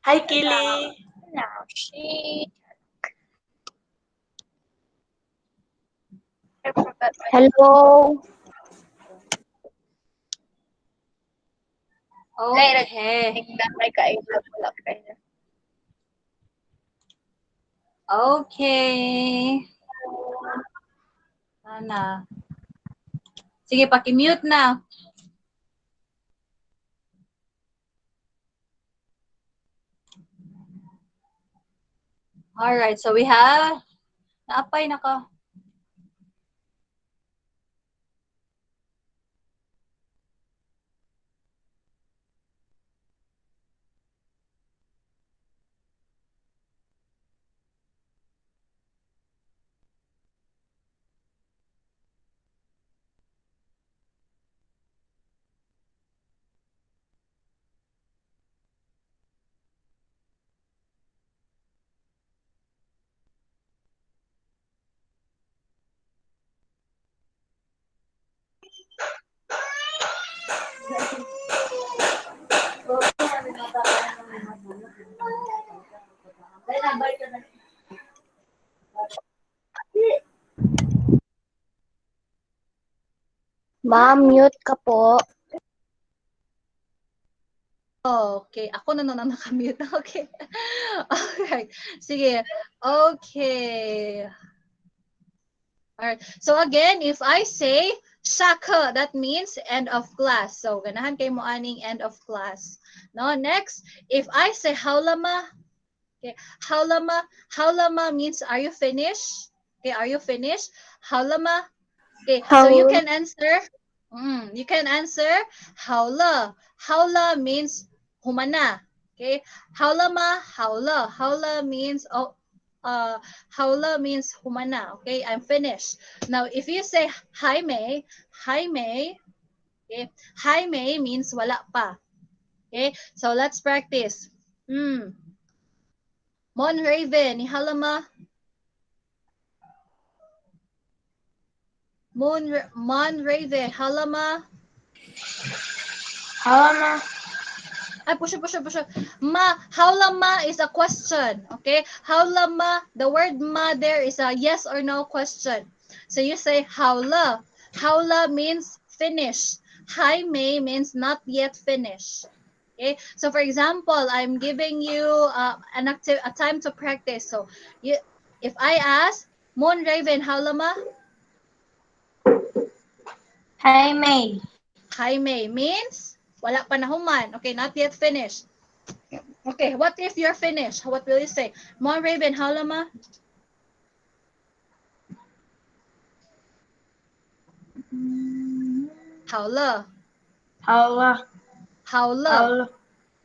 Speaker 5: Hi, Kili.
Speaker 7: Hello.
Speaker 1: Okay. Okay. Sana. Sige, paki-mute na. Alright, so we have naapay naka.
Speaker 7: Ma'am, mute ka po.
Speaker 1: Okay, ako na nakamute. Okay. Alright. Sige. Okay. All right. So again, if I say shaka, that means end of class. So ganahan kay mo aning end of class. No, next, if I say haulama, okay, haulama means are you finished? Okay, are you finished? Haulama. Okay, so you can answer. You can answer haula. Haula means humana. Okay, haulama, haula. Haula means uh, haula means humana. Okay, I'm finished. Now, if you say Jaime, Jaime, okay, Jaime means wala pa. Okay, so let's practice. Mon Raven, ni halama. Mon Raven, halama.
Speaker 7: Halama.
Speaker 1: Ay, push. Ma, how lama is a question. Okay? How lama, the word ma there is a yes or no question. So you say howla. Howla means finish. Jaime means not yet finished. Okay? So for example, I'm giving you a time to practice. So you, if I ask, Moon Raven, how lama?
Speaker 7: Jaime.
Speaker 1: Jaime means wala pa nahuman. Okay, not yet finished. Okay, what if you're finished? What will you say? Mo Raven, how lama? Howla.
Speaker 7: Haula.
Speaker 1: Howla.
Speaker 7: Haula.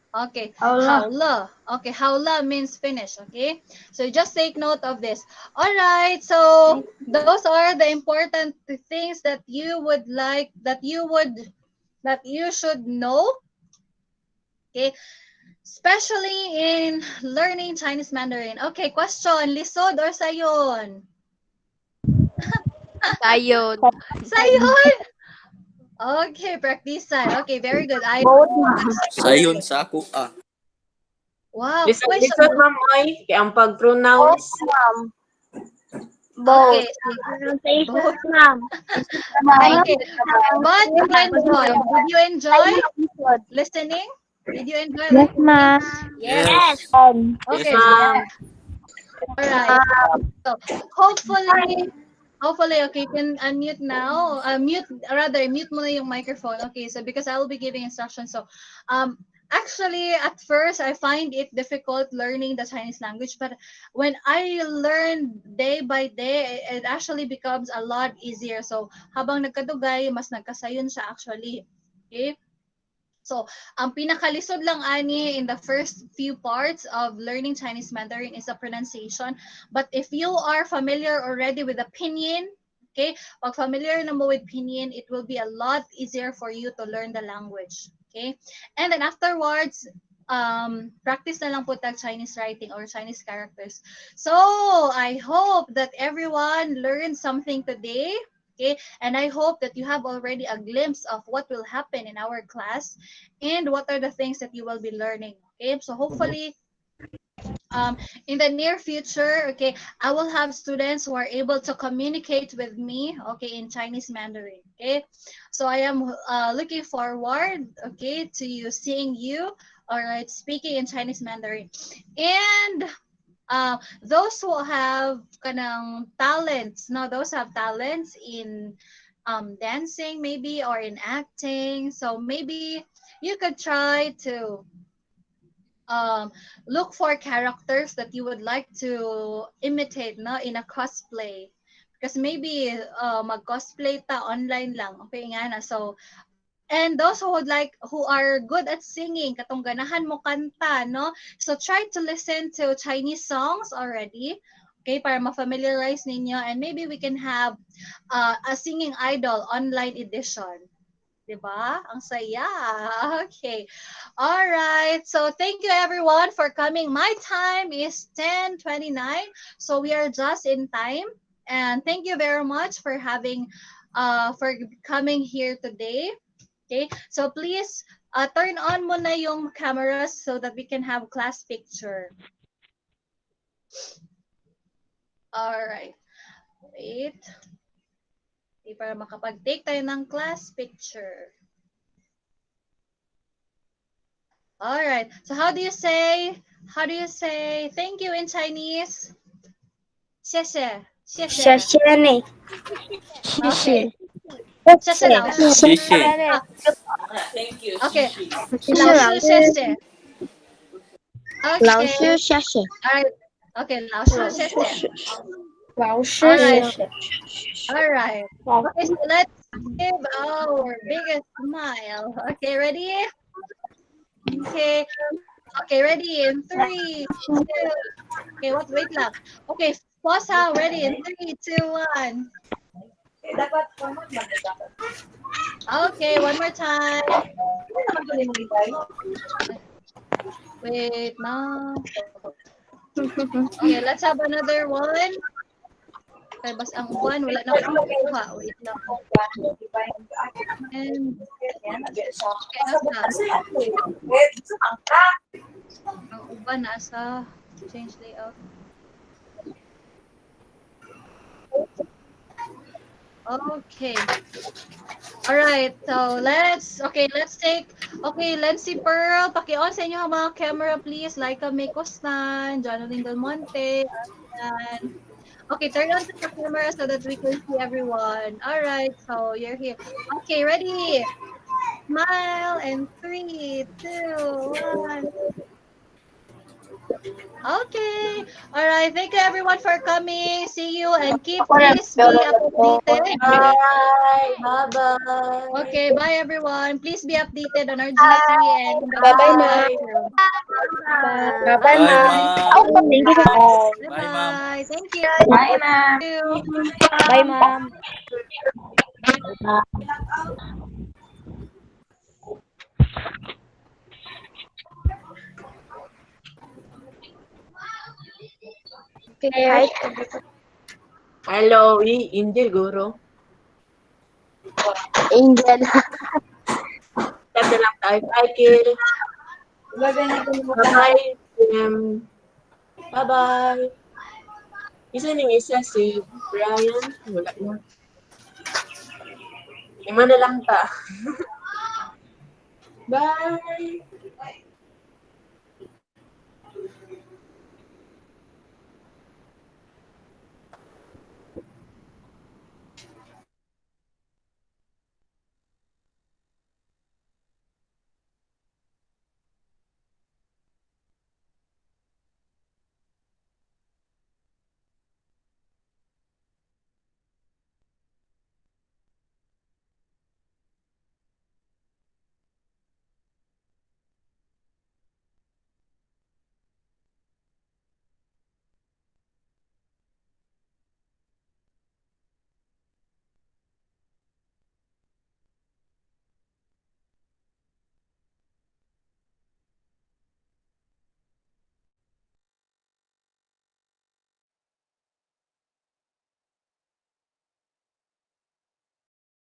Speaker 1: Okay,
Speaker 7: Haula.
Speaker 1: howla. Okay, howla means finish. Okay, so just take note of this. All right, so those are the important things that you would like, that you should know. Okay, especially in learning Chinese Mandarin. Okay, question, lisod or sayon?
Speaker 4: Sayod.
Speaker 1: Sayon! Okay, praktisan. Okay, very good. I
Speaker 7: Both, ma'am.
Speaker 6: Sayon sa ako ah.
Speaker 1: wow. Why siya
Speaker 5: Lisod, ma'am, oy. Kaya ang pag-pronounce.
Speaker 7: Ma'am. Both.
Speaker 1: Okay, see.
Speaker 7: Pronunciation,
Speaker 1: Both.
Speaker 7: ma'am. Ma'am.
Speaker 1: Okay. But you enjoy. Did you enjoy listening? Did you enjoy
Speaker 7: Yes,
Speaker 1: listening?
Speaker 7: ma'am.
Speaker 1: Yes.
Speaker 6: Yes. Yes,
Speaker 1: Okay.
Speaker 6: ma'am.
Speaker 1: All right. So hopefully, okay, you can unmute now. Mute mo na yung microphone. Okay, so because I will be giving instructions. So, actually, at first, I find it difficult learning the Chinese language, but when I learn day by day, it actually becomes a lot easier. So, habang nagkadugay, mas nagkasayon siya actually. Okay? So, ang pinakalisod lang ani in the first few parts of learning Chinese Mandarin is the pronunciation. But if you are familiar already with the pinyin, okay, pag familiar na mo with pinyin, it will be a lot easier for you to learn the language. Okay? And then afterwards, practice na lang po tag Chinese writing or Chinese characters. So, I hope that everyone learned something today. Okay, and I hope that you have already a glimpse of what will happen in our class and what are the things that you will be learning. Okay, so hopefully in the near future, okay, I will have students who are able to communicate with me, okay, in Chinese Mandarin. Okay, so I am looking forward, okay, to you seeing you, all right, speaking in Chinese Mandarin. And those who have kanang talents, no, those have talents in dancing maybe or in acting. So maybe you could try to look for characters that you would like to imitate, no, in a cosplay. Because maybe mag-cosplay ta online lang. Okay nga na. So, and those who would like, who are good at singing, katong ganahan mo kanta, no? So try to listen to Chinese songs already, okay, para ma-familiarize ninyo, and maybe we can have a singing idol online edition. Diba? Ang saya. Okay. All right. So thank you everyone for coming. My time is 10:29. So we are just in time. And thank you very much for having for coming here today. Okay? So please turn on mo na yung cameras so that we can have class picture. All right. Wait. Okay, para makapag-take tayo ng class picture. All right. So how do you say thank you in Chinese? 谢谢.谢谢。
Speaker 7: 呢？Okay.
Speaker 1: 谢谢老师。
Speaker 6: 谢谢。
Speaker 1: 啊 Okay.
Speaker 3: 谢谢
Speaker 1: 老
Speaker 3: 老
Speaker 1: 师，谢谢。
Speaker 3: 老
Speaker 1: Okay.
Speaker 3: 师，谢谢。
Speaker 1: Alright. Okay, 老师，谢谢。
Speaker 7: 老师
Speaker 1: Alright.
Speaker 7: 谢谢。
Speaker 1: Alright. Okay, so let's give our biggest smile. Okay, ready? Okay. Okay, ready in 3, 2. Okay, wait lang. Okay, pause ha. Ready in 3, 2, 1. Okay, one more time. Wait, no. Okay, let's have another one. Okay, bas ang uban, wala na ko makuha. Wait lang. And, okay, nasa. Ang uban nasa change layout. Okay. All right. So let's take Lency Pearl, paki-on sa inyo ang mga camera please. Laika Mekostan, Jonathan Del Monte, and okay, turn on the camera so that we can see everyone. All right. So you're here. Okay, ready? Smile and 3, 2, 1. Okay. All right. Thank you everyone for coming. See you and please be updated.
Speaker 5: Bye. Bye-bye.
Speaker 1: Okay, bye everyone. Please be updated on our GC and in the
Speaker 5: Bye-bye, ma'am.
Speaker 1: classroom.
Speaker 7: Bye-bye,
Speaker 6: Bye,
Speaker 7: ma'am.
Speaker 6: ma'am.
Speaker 7: Thank you.
Speaker 6: Bye, ma'am.
Speaker 1: Bye. Thank you.
Speaker 7: Bye, ma'am.
Speaker 3: Bye, ma'am.
Speaker 7: Okay.
Speaker 5: Hello, Angel Guru.
Speaker 7: Angel.
Speaker 5: Tanda lang tayo. Michael. Bye-bye. Bye-bye. Isa ning isa si Brian. Wala na. 5 na lang ta. Bye.